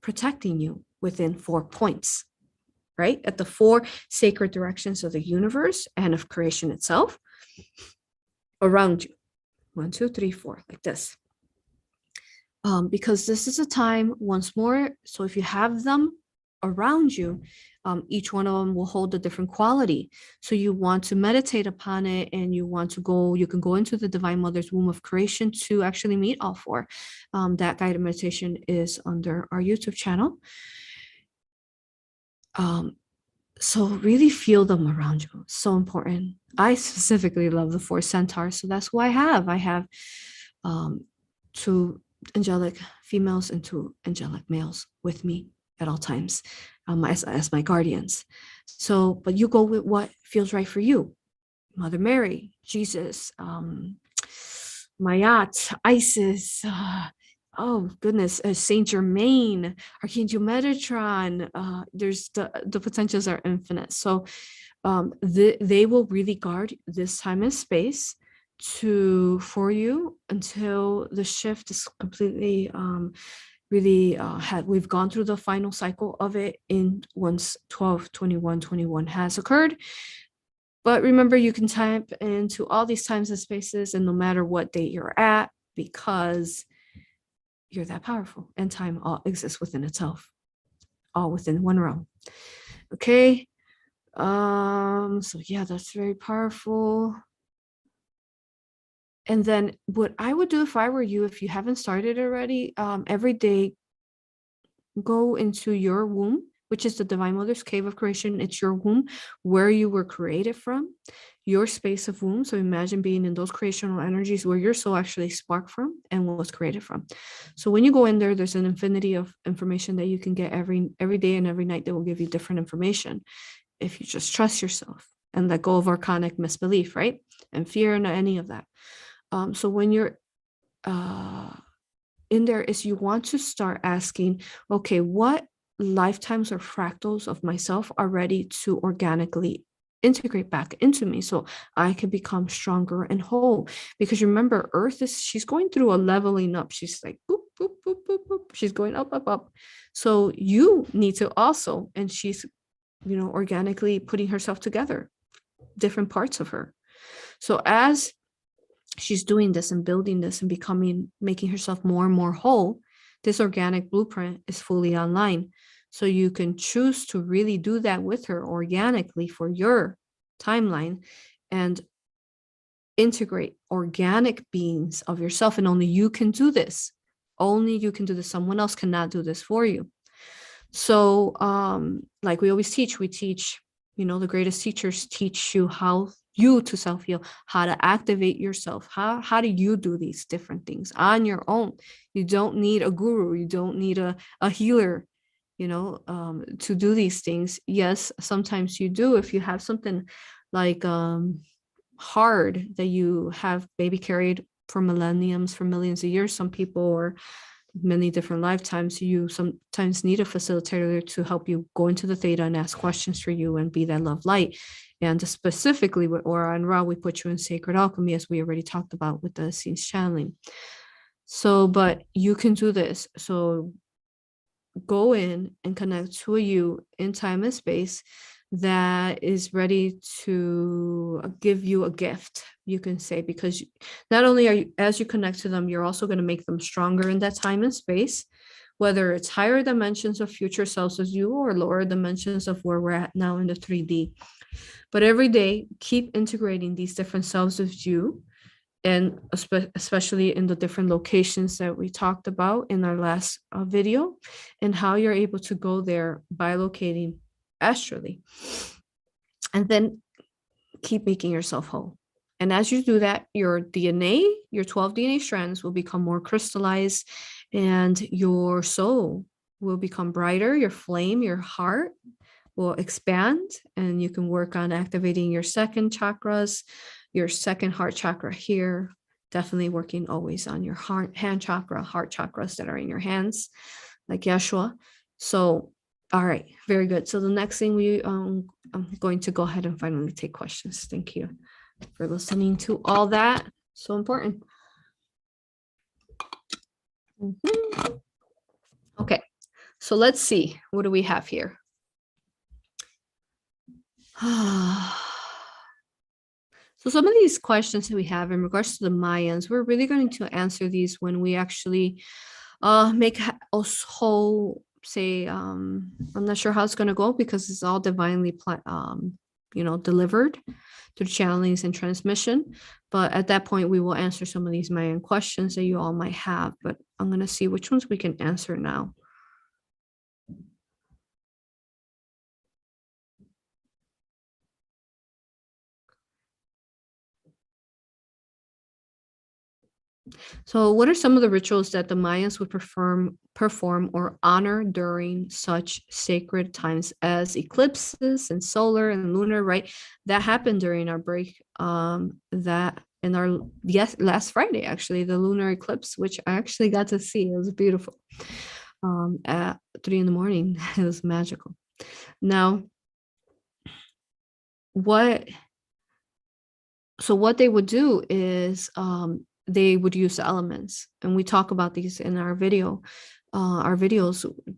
protecting you within 4 points, right? At the 4 sacred directions of the universe and of creation itself, around you. 1, 2, 3, 4, like this. Because this is a time, once more, so if you have them around you, each one of them will hold a different quality. So you want to meditate upon it, and you want to go, you can go into the Divine Mother's womb of creation to actually meet all 4. That guided meditation is under our YouTube channel. So really feel them around you. So important. I specifically love the 4 centaurs, so that's why I have 2 angelic females and 2 angelic males with me at all times, as my guardians. So, but you go with what feels right for you. Mother Mary, Jesus, Mayat, Isis, oh goodness, Saint Germain, Archangel Metatron. There's the potentials are infinite. So they will really guard this time and space for you until the shift is completely really we've gone through the final cycle of it in once 12/21/21 has occurred. But remember, you can type into all these times and spaces, and no matter what date you're at, because you're that powerful, and time all exists within itself, all within one realm. Okay. So yeah, that's very powerful. And then what I would do if I were you, if you haven't started already, every day go into your womb, which is the Divine Mother's cave of creation. It's your womb, where you were created from, your space of womb. So imagine being in those creational energies where your soul actually sparked from and was created from. So when you go in there, there's an infinity of information that you can get every day and every night that will give you different information. If you just trust yourself and let go of archonic misbelief, right? And fear and any of that. So when you're in there, is you want to start asking, okay, what lifetimes or fractals of myself are ready to organically integrate back into me so I can become stronger and whole? Because remember, Earth she's going through a leveling up. She's like boop, boop, boop, boop, boop. She's going up, up, up. So you need to also, and she's, organically putting herself together, different parts of her. So as she's doing this and building this and making herself more and more whole, this organic blueprint is fully online. So you can choose to really do that with her organically for your timeline and integrate organic beings of yourself. And only you can do this. Only you can do this. Someone else cannot do this for you. So like we always teach, the greatest teachers teach you how you to self-heal, how to activate yourself. How do you do these different things on your own? You don't need a guru. You don't need a healer, to do these things. Yes, sometimes you do if you have something like hard that you have maybe carried for millenniums, for millions of years. Some people, or many different lifetimes, you sometimes need a facilitator to help you go into the theta and ask questions for you and be that love light. And specifically with A.U.R.A. and A.U.R.A, we put you in sacred alchemy, as we already talked about with the Essenes channeling. So, but you can do this. So go in and connect to a you in time and space that is ready to give you a gift, you can say, because not only are you, as you connect to them, you're also going to make them stronger in that time and space, whether it's higher dimensions of future selves as you or lower dimensions of where we're at now in the 3D. But every day, keep integrating these different selves of you, and especially in the different locations that we talked about in our last video, and how you're able to go there by locating astrally. And then keep making yourself whole. And as you do that, your DNA, your 12 DNA strands will become more crystallized, and your soul will become brighter. Your flame, your heart will expand, and you can work on activating your second chakras, your second heart chakra here. Definitely working always on your hand chakra, heart chakras that are in your hands, like Yeshua. So, all right, very good. So the next thing I'm going to go ahead and finally take questions. Thank you for listening to all that. So important. Mm-hmm. Okay, so let's see. What do we have here? So some of these questions that we have in regards to the Mayans, we're really going to answer these when we actually make a whole, say, I'm not sure how it's going to go because it's all divinely delivered through channelings and transmission. But at that point, we will answer some of these Mayan questions that you all might have. But I'm going to see which ones we can answer now. So, what are some of the rituals that the Mayans would perform or honor during such sacred times as eclipses and solar and lunar? Right, that happened during our break. That in our last Friday, actually, the lunar eclipse, which I actually got to see. It was beautiful. At 3 in the morning, it was magical. Now, what what they would do is they would use the elements, and we talk about these in our videos: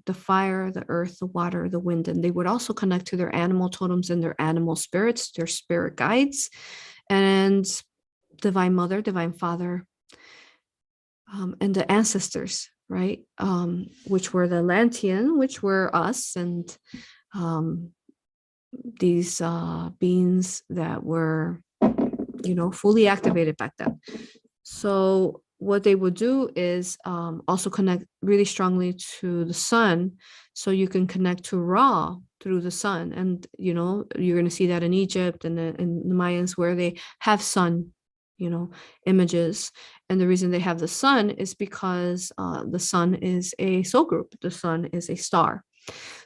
the fire, the earth, the water, the wind. And they would also connect to their animal totems and their animal spirits, their spirit guides, and divine mother, divine father, and the ancestors, right? Which were the Atlantean, which were us, and these beings that were fully activated back then. So what they would do is also connect really strongly to the sun, so you can connect to Ra through the sun. And you're going to see that in Egypt and in the Mayans, where they have sun images. And the reason they have the sun is because the sun is a soul group. The sun is a star.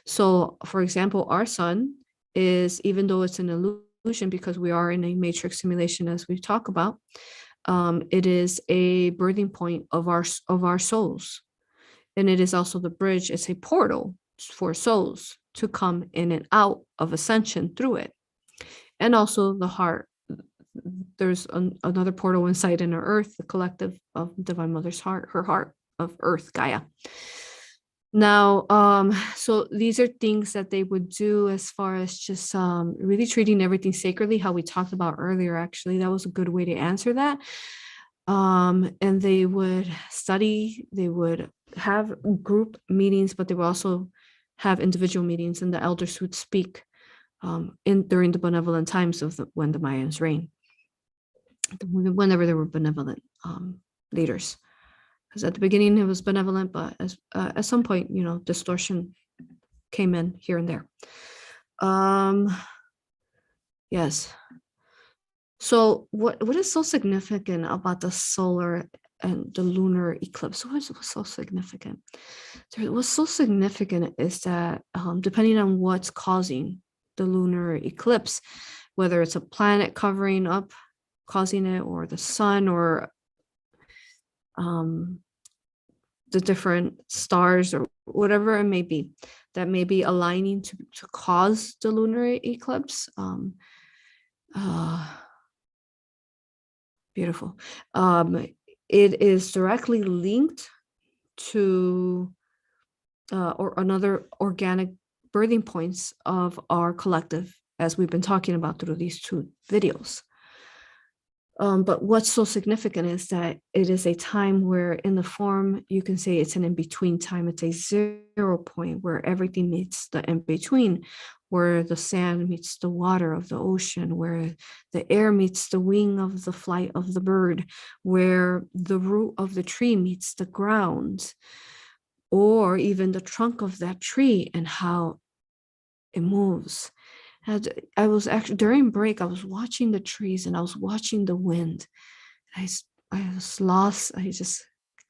So for example, our sun is, even though it's an illusion because we are in a matrix simulation, as we talk about, it is a birthing point of our souls, and it is also the bridge. It's a portal for souls to come in and out of ascension through it. And also the heart. There's another portal inside in our earth, the collective of divine mother's heart, her heart of earth, Gaia. Now, so these are things that they would do as far as just really treating everything sacredly, how we talked about earlier. Actually, that was a good way to answer that. And they would study, they would have group meetings, but they would also have individual meetings, and the elders would speak during the benevolent times of when the Mayans reigned, whenever there were benevolent leaders. Because at the beginning it was benevolent, but at some point, distortion came in here and there. Yes. So what is so significant about the solar and the lunar eclipse? What's so significant? What's so significant is that depending on what's causing the lunar eclipse, whether it's a planet covering up, causing it, or the sun, or the different stars, or whatever it may be, that may be aligning to cause the lunar eclipse. Beautiful. it is directly linked to or another organic birthing points of our collective, as we've been talking about through these 2 videos. But what's so significant is that it is a time where in the form, you can say it's an in-between time. It's a 0 point where everything meets the in-between, where the sand meets the water of the ocean, where the air meets the wing of the flight of the bird, where the root of the tree meets the ground, or even the trunk of that tree and how it moves. And I was actually, during break, I was watching the trees and I was watching the wind. I was lost. I just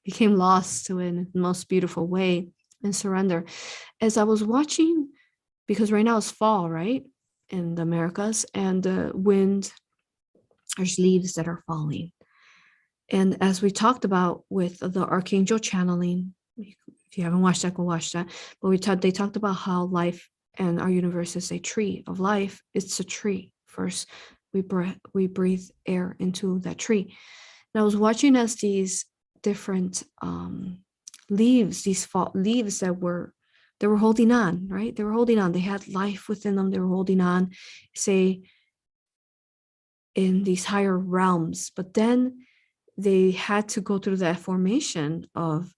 became lost to it in the most beautiful way and surrender. As I was watching, because right now it's fall, right? In the Americas, and the wind, there's leaves that are falling. And as we talked about with the archangel channeling, if you haven't watched that, go watch that. But they talked about how life and our universe is a tree of life. It's a tree. First, we breathe air into that tree. And I was watching as these different leaves, these fall leaves that were holding on, right? They were holding on. They had life within them. They were holding on, say, in these higher realms. But then they had to go through that formation of,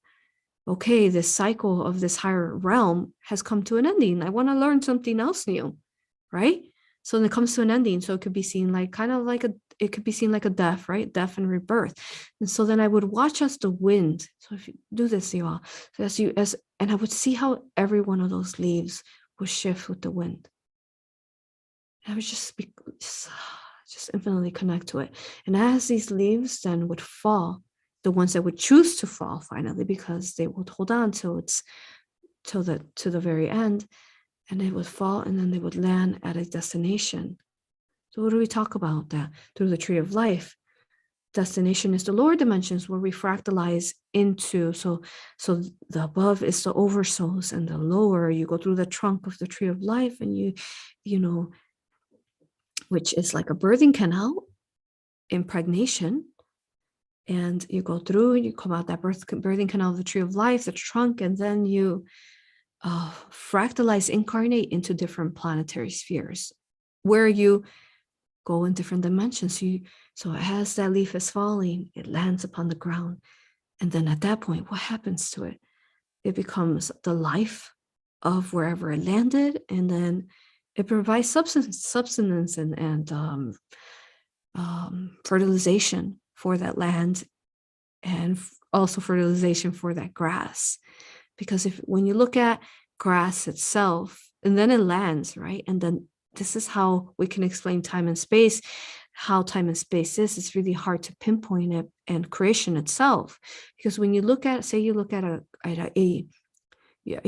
okay, this cycle of this higher realm has come to an ending. I want to learn something else new, right? So then it comes to an ending. So it could be seen like it could be seen like a death, right? Death and rebirth. And so then I would watch as the wind. So if you do this, you all, so and I would see how every one of those leaves would shift with the wind. I would just infinitely connect to it. And as these leaves then would fall, the ones that would choose to fall finally, because they would hold on till the very end, and they would fall, and then they would land at a destination. So what do we talk about that through the tree of life? Destination is the lower dimensions where we fractalize into. So the above is the oversouls, and the lower you go through the trunk of the tree of life, and you know, which is like a birthing canal, impregnation. And you go through, you come out that birthing canal of the tree of life, the trunk, and then you fractalize, incarnate into different planetary spheres where you go in different dimensions. So as that leaf is falling, it lands upon the ground. And then at that point, what happens to it? It becomes the life of wherever it landed, and then it provides substance and fertilization for that land, and also fertilization for that grass. Because when you look at grass itself, and then it lands, right? And then this is how we can explain time and space, how time and space is. It's really hard to pinpoint it, and creation itself. Because when you look at, say you look at you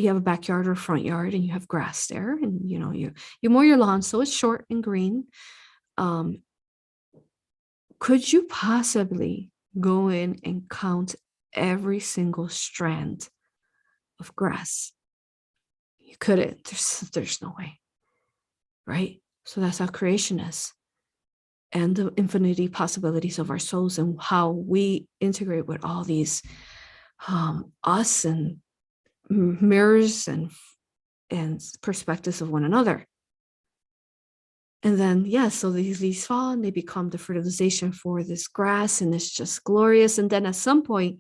have a backyard or front yard, and you have grass there, and you mow your lawn, so it's short and green. Could you possibly go in and count every single strand of grass? You couldn't. There's no way, right? So that's how creation is, and the infinity possibilities of our souls, and how we integrate with all these us and mirrors and perspectives of one another. And then, so these leaves fall, and they become the fertilization for this grass, and it's just glorious. And then at some point,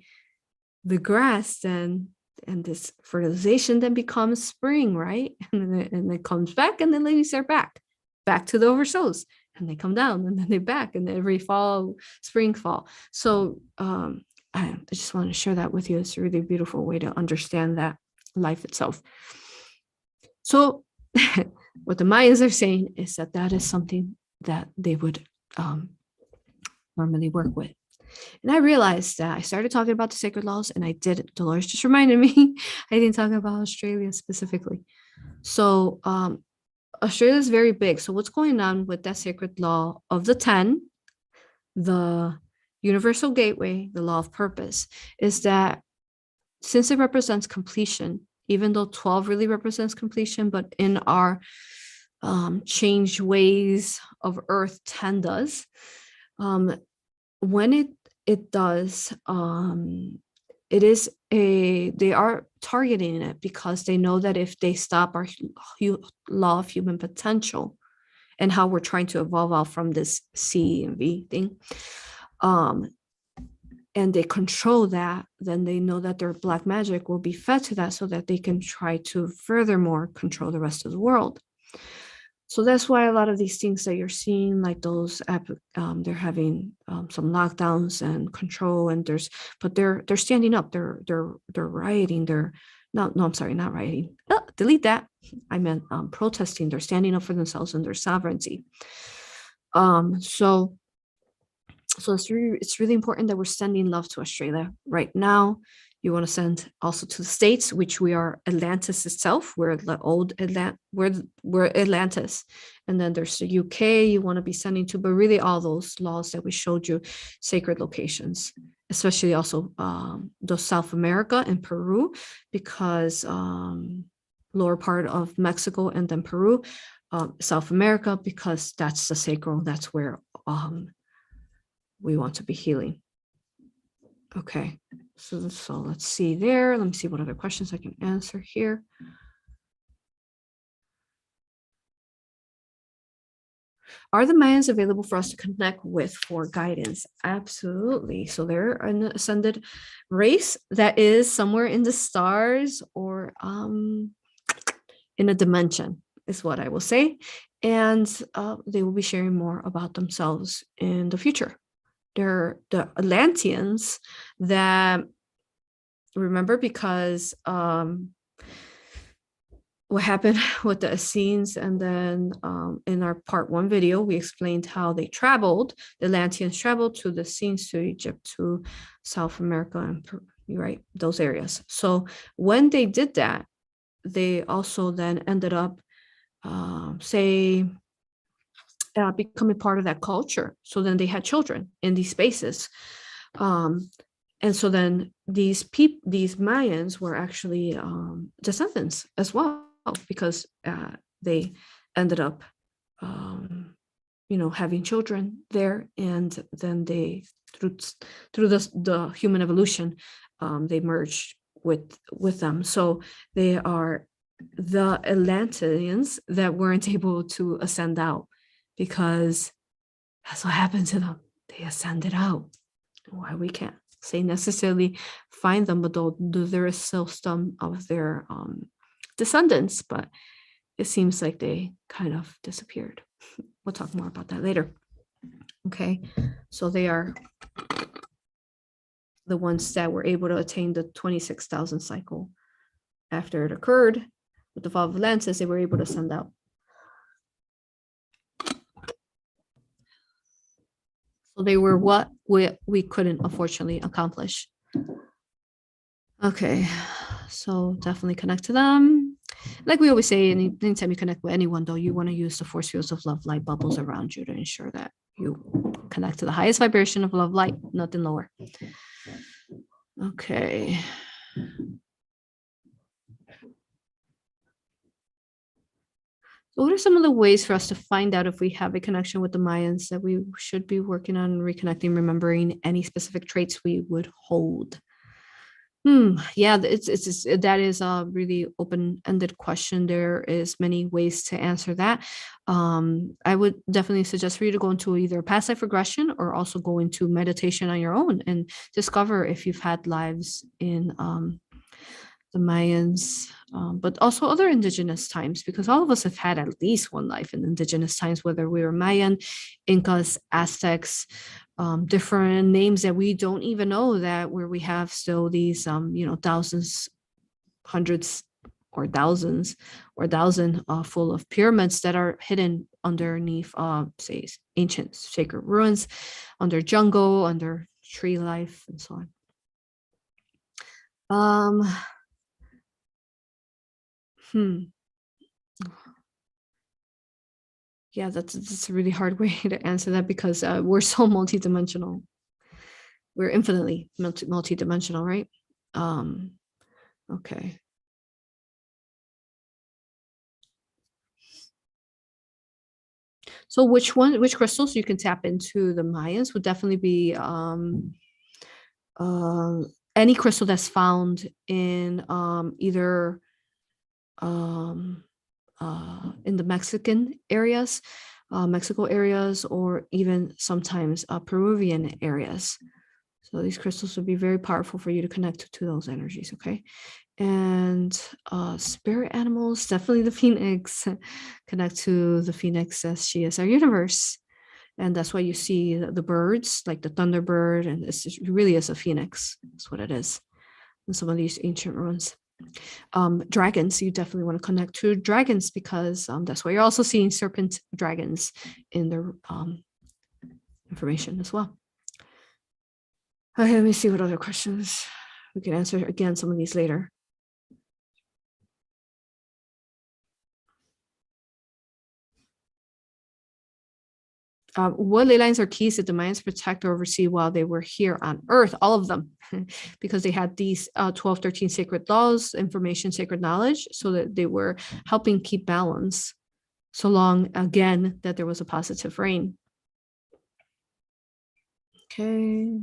the grass then, and this fertilization then becomes spring, right? And it comes back, and the leaves are back to the oversouls, and they come down, and then they're back, and every fall, spring, fall. So I just want to share that with you. It's a really beautiful way to understand that life itself. So what the Mayans are saying is that is something that they would normally work with. And I realized that I started talking about the sacred laws, and I did. Dolores just reminded me I didn't talk about Australia specifically. So Australia is very big. So what's going on with that sacred law of the 10, the universal gateway, the law of purpose, is that since it represents completion, even though 12 really represents completion, but in our changed ways of Earth, 10 does. When it it does. They are targeting it because they know that if they stop our law of human potential and how we're trying to evolve out from this C and V thing, and they control that, then they know that their black magic will be fed to that so that they can try to furthermore control the rest of the world. So that's why a lot of these things that you're seeing, like those, they're having some lockdowns and control, and but they're standing up. They're rioting. I'm sorry, not rioting. Oh, delete that. I meant protesting. They're standing up for themselves and their sovereignty. So it's really important that we're sending love to Australia right now. You want to send also to the States, which we are Atlantis itself. We're the old we're Atlantis. And then there's the UK you want to be sending to, but really all those laws that we showed you, sacred locations, especially also the South America and Peru, because lower part of Mexico and then Peru, South America, because that's the sacral, that's where we want to be healing. Okay, so let's see there. Let me see what other questions I can answer here. Are the Mayans available for us to connect with for guidance? Absolutely. So they're an ascended race that is somewhere in the stars or in a dimension, is what I will say. And they will be sharing more about themselves in the future. They're the Atlanteans that, remember, because what happened with the Essenes, and then in our part 1 video we explained how they traveled. The Atlanteans traveled to the Essenes, to Egypt, to South America, and right, those areas. So when they did that, they also then ended up becoming part of that culture. So then they had children in these spaces. And so then these Mayans were actually descendants as well, because they ended up, having children there, and then they through the human evolution, they merged with them. So they are the Atlanteans that weren't able to ascend out, because that's what happened to them. They ascended out. Why we can't say necessarily find them, but there is still some of their descendants, but it seems like they kind of disappeared. We'll talk more about that later. Okay, so they are the ones that were able to attain the 26,000 cycle. After it occurred with the fall of Atlantis, they were able to send out. So they were what we couldn't unfortunately accomplish. Okay, so definitely connect to them. Like we always say, anytime you connect with anyone, though, you want to use the force fields of love light bubbles around you to ensure that you connect to the highest vibration of love light, nothing lower. Okay. So what are some of the ways for us to find out if we have a connection with the Mayans that we should be working on reconnecting, remembering any specific traits we would hold? Yeah, that is a really open-ended question. There is many ways to answer that. I would definitely suggest for you to go into either past life regression or also go into meditation on your own and discover if you've had lives in the Mayans, but also other indigenous times, because all of us have had at least one life in indigenous times, whether we were Mayan, Incas, Aztecs, different names that we don't even know, that where we have still these, thousands, hundreds, or thousands, or thousand full of pyramids that are hidden underneath, say, ancient sacred ruins, under jungle, under tree life, and so on. Yeah, that's a really hard way to answer that, because we're so multidimensional. We're infinitely multidimensional, right? Okay. So which crystals you can tap into the Mayans would definitely be any crystal that's found in either in the Mexican areas, Mexico areas, or even sometimes Peruvian areas. So these crystals would be very powerful for you to connect to those energies, okay? And spirit animals, definitely the phoenix. Connect to the phoenix as she is our universe. And that's why you see the birds, like the thunderbird, and it really is a phoenix. That's what it is in some of these ancient ruins. Dragons, you definitely want to connect to dragons because that's why you're also seeing serpent dragons in their information as well. Okay, let me see what other questions we can answer. Again, some of these later. What ley lines or keys did the Mayans protect or oversee while they were here on Earth? All of them, because they had these 12, 13 sacred laws, information, sacred knowledge, so that they were helping keep balance so long, again, that there was a positive rain. Okay.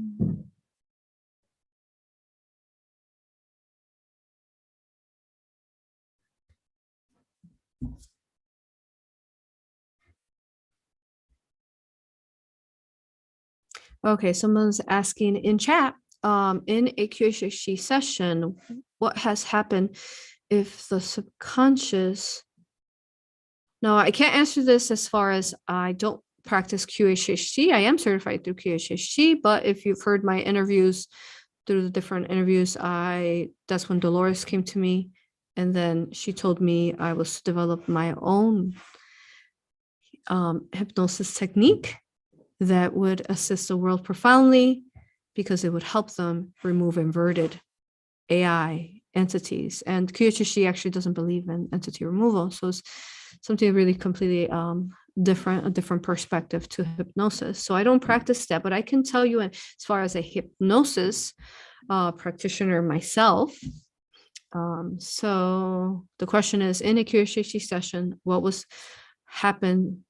Okay, someone's asking in chat, in a QHHT session, what has happened if the subconscious... No, I can't answer this as far as I don't practice QHHT. I am certified through QHHT, but if you've heard my interviews, through the different interviews, that's when Dolores came to me, and then she told me I was to develop my own hypnosis technique that would assist the world profoundly because it would help them remove inverted AI entities. And QHHT actually doesn't believe in entity removal. So it's something really completely different, a different perspective to hypnosis. So I don't practice that, but I can tell you as far as a hypnosis practitioner myself. So the question is, in a QHHT session, what was happen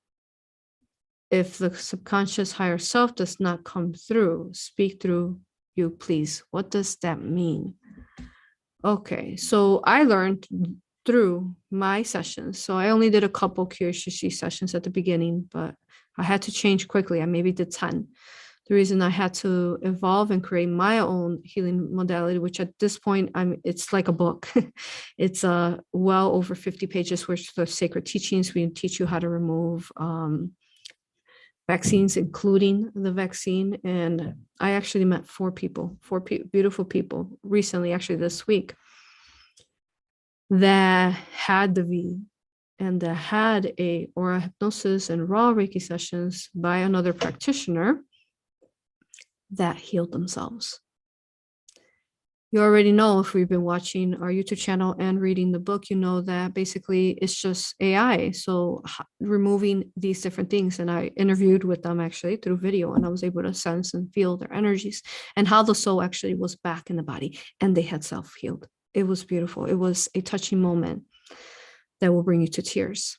if the subconscious higher self does not come through? Speak through you, please. What does that mean? Okay, so I learned through my sessions. So I only did a couple QHHT sessions at the beginning, but I had to change quickly. I maybe did 10. The reason I had to evolve and create my own healing modality, which at this point, it's like a book. It's well over 50 pages, which are sacred teachings. We teach you how to remove vaccines, including the vaccine. And I actually met four beautiful people recently, actually this week, that had the V and that had a aura hypnosis and raw Reiki sessions by another practitioner that healed themselves. You already know, if we've been watching our YouTube channel and reading the book, you know that basically it's just AI. So removing these different things, and I interviewed with them actually through video, and I was able to sense and feel their energies and how the soul actually was back in the body and they had self-healed. It was beautiful. It was a touching moment that will bring you to tears.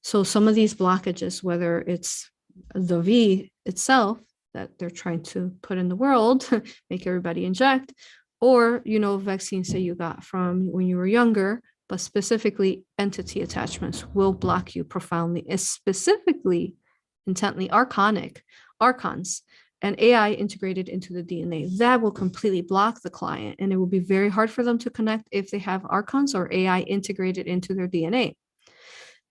So some of these blockages, whether it's the V itself that they're trying to put in the world, make everybody inject, or, vaccines that you got from when you were younger, but specifically entity attachments will block you profoundly, specifically intently archons, and AI integrated into the DNA. That will completely block the client, and it will be very hard for them to connect if they have archons or AI integrated into their DNA.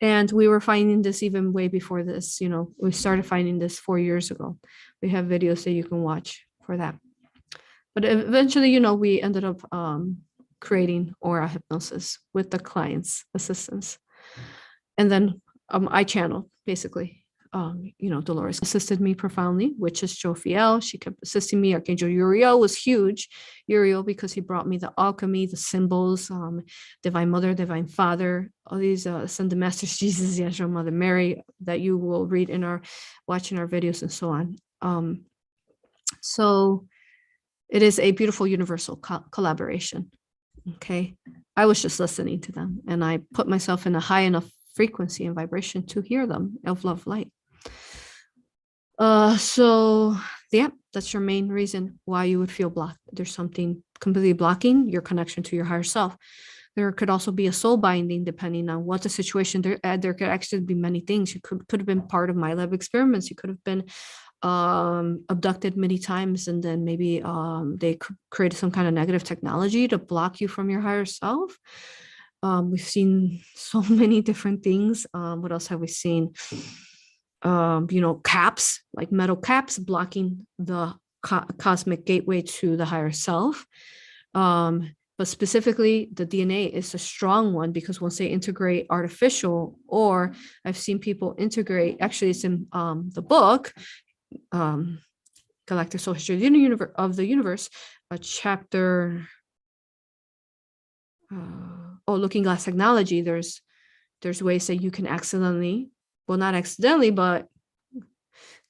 And we were finding this even way before this. We started finding this 4 years ago. We have videos that you can watch for that. But eventually, we ended up creating aura hypnosis with the client's assistance. And then I channeled, basically. Dolores assisted me profoundly, which is Jophiel. She kept assisting me. Archangel Uriel was huge. Uriel, because he brought me the alchemy, the symbols, Divine Mother, Divine Father, all these Ascended Masters, Jesus, Yeshua, Mother Mary, that you will read watching our videos and so on. So it is a beautiful universal collaboration. Okay. I was just listening to them, and I put myself in a high enough frequency and vibration to hear them of love light. So Yeah, that's your main reason why you would feel blocked. There's something completely blocking your connection to your higher self. There could also be a soul binding, depending on what the situation. There could actually be many things. You could have been part of my lab experiments. You could have been abducted many times, and then maybe they created some kind of negative technology to block you from your higher self. We've seen so many different things. What else have we seen? Caps, like metal caps blocking the cosmic gateway to the higher self. But specifically, the DNA is a strong one, because once they integrate artificial, or I've seen people integrate, actually it's in the book, Galactic Soul History of the Universe, a chapter, Looking Glass Technology. There's ways that you can accidentally, well, not accidentally, but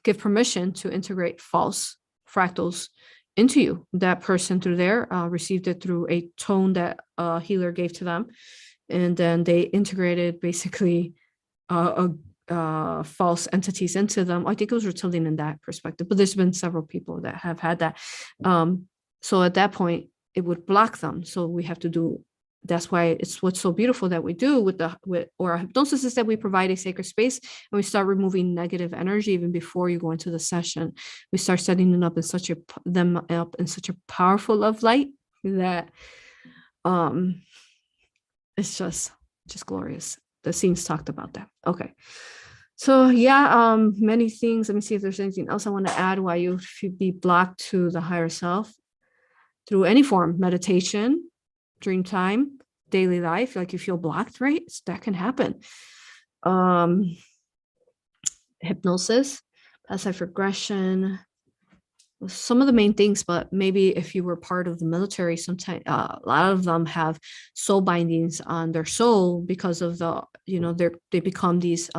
give permission to integrate false fractals into you. That person through there received it through a tone that a healer gave to them, and then they integrated basically false entities into them. I think it was reptilian in that perspective, but there's been several people that have had that. So at that point, it would block them. So we have to do. That's why it's what's so beautiful that we do with AuroRa hypnosis, is that we provide a sacred space, and we start removing negative energy even before you go into the session. We start setting them up in such a powerful love light that it's just glorious. The scenes talked about that. Okay. So yeah, many things. Let me see if there's anything else I want to add why you should be blocked to the higher self through any form: meditation, dream time, daily life. Like you feel blocked, right? That can happen. Hypnosis, past life regression, some of the main things. But maybe if you were part of the military, sometimes a lot of them have soul bindings on their soul because of they become these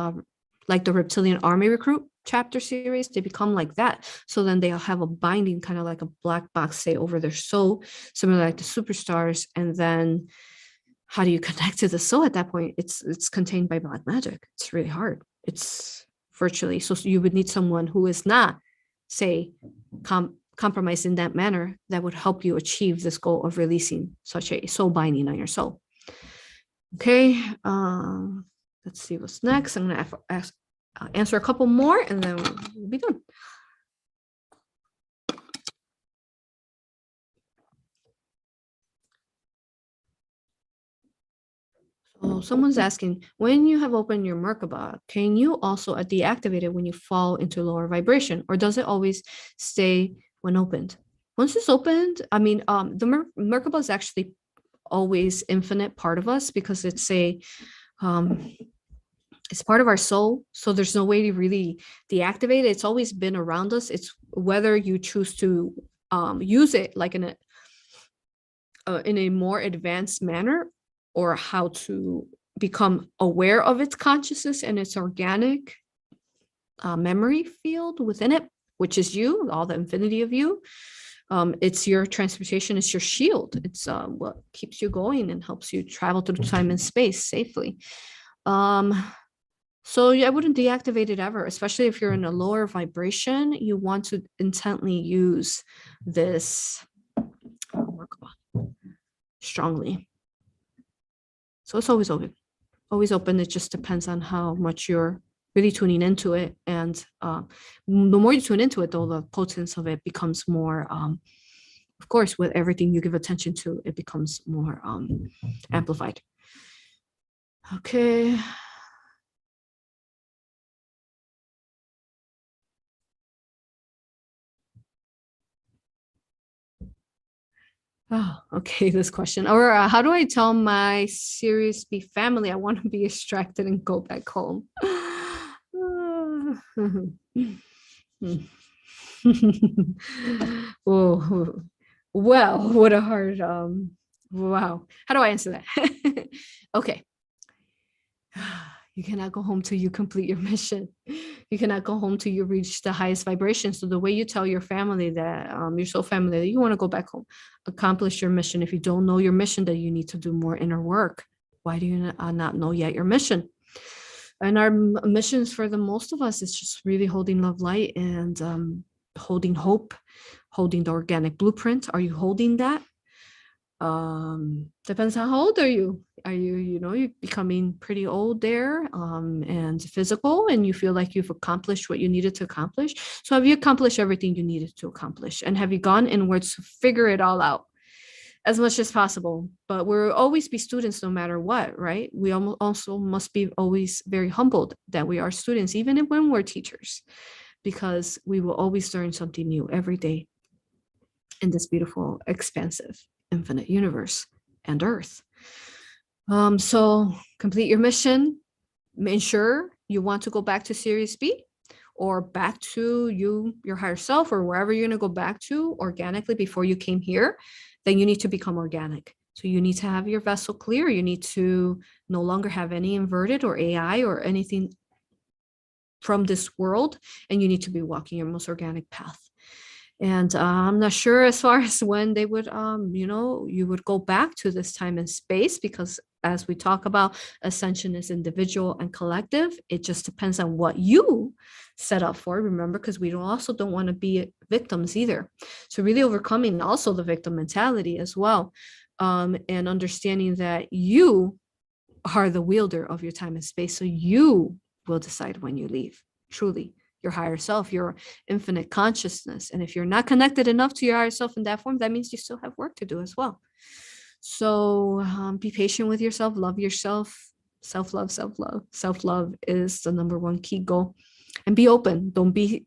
like the Reptilian Army Recruit chapter series. They become like that. So then they'll have a binding, kind of like a black box, say, over their soul, similar like the superstars. And then how do you connect to the soul at that point? It's contained by black magic. It's really hard. It's virtually, so you would need someone who is not, say, compromised in that manner, that would help you achieve this goal of releasing such a soul binding on your soul. Okay, let's see what's next. I'm going to answer a couple more, and then we'll be done. So someone's asking, when you have opened your Merkabah, can you also deactivate it when you fall into lower vibration, or does it always stay when opened? Once it's opened, I mean, the Merkabah is actually always infinite part of us, because it's it's part of our soul. So there's no way to really deactivate it. It's always been around us. It's whether you choose to use it like in a more advanced manner, or how to become aware of its consciousness and its organic memory field within it, which is you, all the infinity of you. It's your transportation, it's your shield. It's what keeps you going and helps you travel through time and space safely. So I wouldn't deactivate it ever, especially if you're in a lower vibration. You want to intently use this strongly. So it's always open, always open. It just depends on how much you're really tuning into it. And the more you tune into it, though, the potence of it becomes more, of course, with everything you give attention to, it becomes more amplified. Okay. Oh, okay, this question. Or how do I tell my Series B family I want to be extracted and go back home? Oh, well, what a hard, wow. How do I answer that? Okay. You cannot go home till you complete your mission. You cannot go home till you reach the highest vibration. So the way you tell your family that, your soul family, that you want to go back home, accomplish your mission. If you don't know your mission, that you need to do more inner work. Why do you not know yet your mission? And our missions for the most of us is just really holding love light and holding hope, holding the organic blueprint? Are you holding that? Depends how old are you. Are you, you're becoming pretty old there, and physical, and you feel like you've accomplished what you needed to accomplish? So have you accomplished everything you needed to accomplish? And have you gone inwards to figure it all out as much as possible? But we'll always be students no matter what, right? We also must be always very humbled that we are students, even when we're teachers, because we will always learn something new every day in this beautiful, expansive, infinite universe and earth. So complete your mission. Ensure you want to go back to Series B, or back to your higher self, or wherever you're going to go back to organically before you came here. Then you need to become organic. So you need to have your vessel clear. You need to no longer have any inverted or AI or anything from this world, and you need to be walking your most organic path. And I'm not sure as far as when they would, you would go back to this time and space, because as we talk about, ascension is individual and collective. It just depends on what you set up for, remember, because we also don't want to be victims either. So really overcoming also the victim mentality as well, and understanding that you are the wielder of your time and space. So you will decide when you leave, truly. Your higher self, your infinite consciousness. And if you're not connected enough to your higher self in that form, that means you still have work to do as well. So be patient with yourself, love yourself, self-love, self-love. Self-love is the number one key goal. And be open. Don't be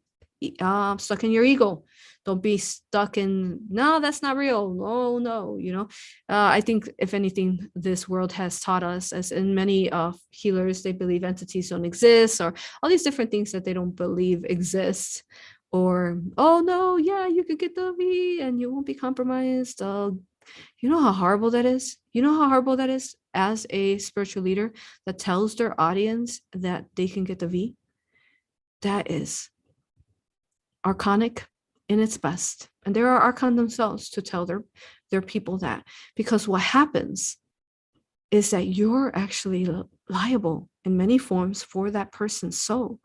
stuck in your ego. Don't be stuck in, no, that's not real. No. I think if anything, this world has taught us, as in many healers, they believe entities don't exist, or all these different things that they don't believe exist. Or, oh no, yeah, you could get the V and you won't be compromised. You know how horrible that is? You know how horrible that is as a spiritual leader that tells their audience that they can get the V? That is archonic in its best. And there are archon themselves to tell their people that, because what happens is that you're actually liable in many forms for that person's soul.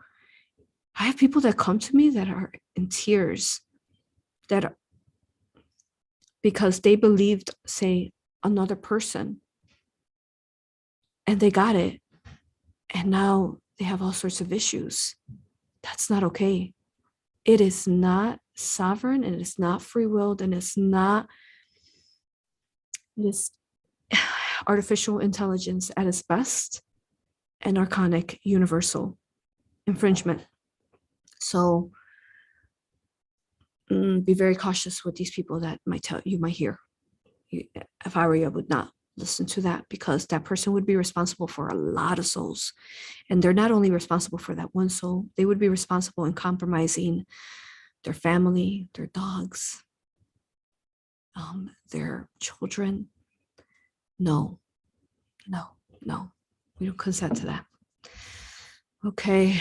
I have people that come to me that are in tears, because they believed, say, another person, and they got it, and now they have all sorts of issues. That's not okay. It is not sovereign, and it's not free willed, and it's not this artificial intelligence at its best, and archonic universal infringement. So be very cautious with these people that you might hear. If I were you, I would not listen to that, because that person would be responsible for a lot of souls. And they're not only responsible for that one soul, they would be responsible in compromising their family, their dogs, their children. No. We don't consent to that. Okay.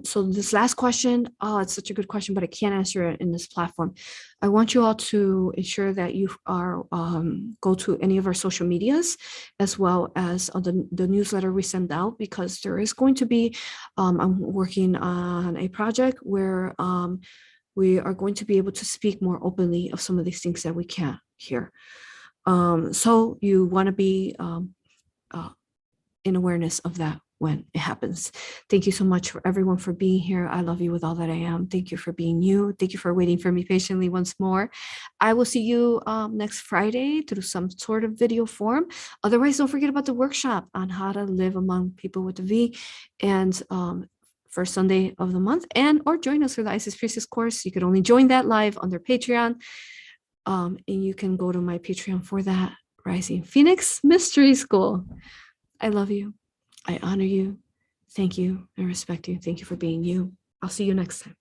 So this last question, it's such a good question, but I can't answer it in this platform. I want you all to ensure that you are go to any of our social medias, as well as the newsletter we send out, because there is going to be, I'm working on a project where we are going to be able to speak more openly of some of these things that we can't hear. So you want to be in awareness of that when it happens. Thank you so much for everyone for being here. I love you with all that I am. Thank you for being you. Thank you for waiting for me patiently once more. I will see you next Friday through some sort of video form. Otherwise, don't forget about the workshop on how to live among people with the V, and first Sunday of the month, or join us for the Isis Priestess course. You could only join that live under Patreon. And you can go to my Patreon for that. Rising Phoenix Mystery School. I love you. I honor you. Thank you. I respect you. Thank you for being you. I'll see you next time.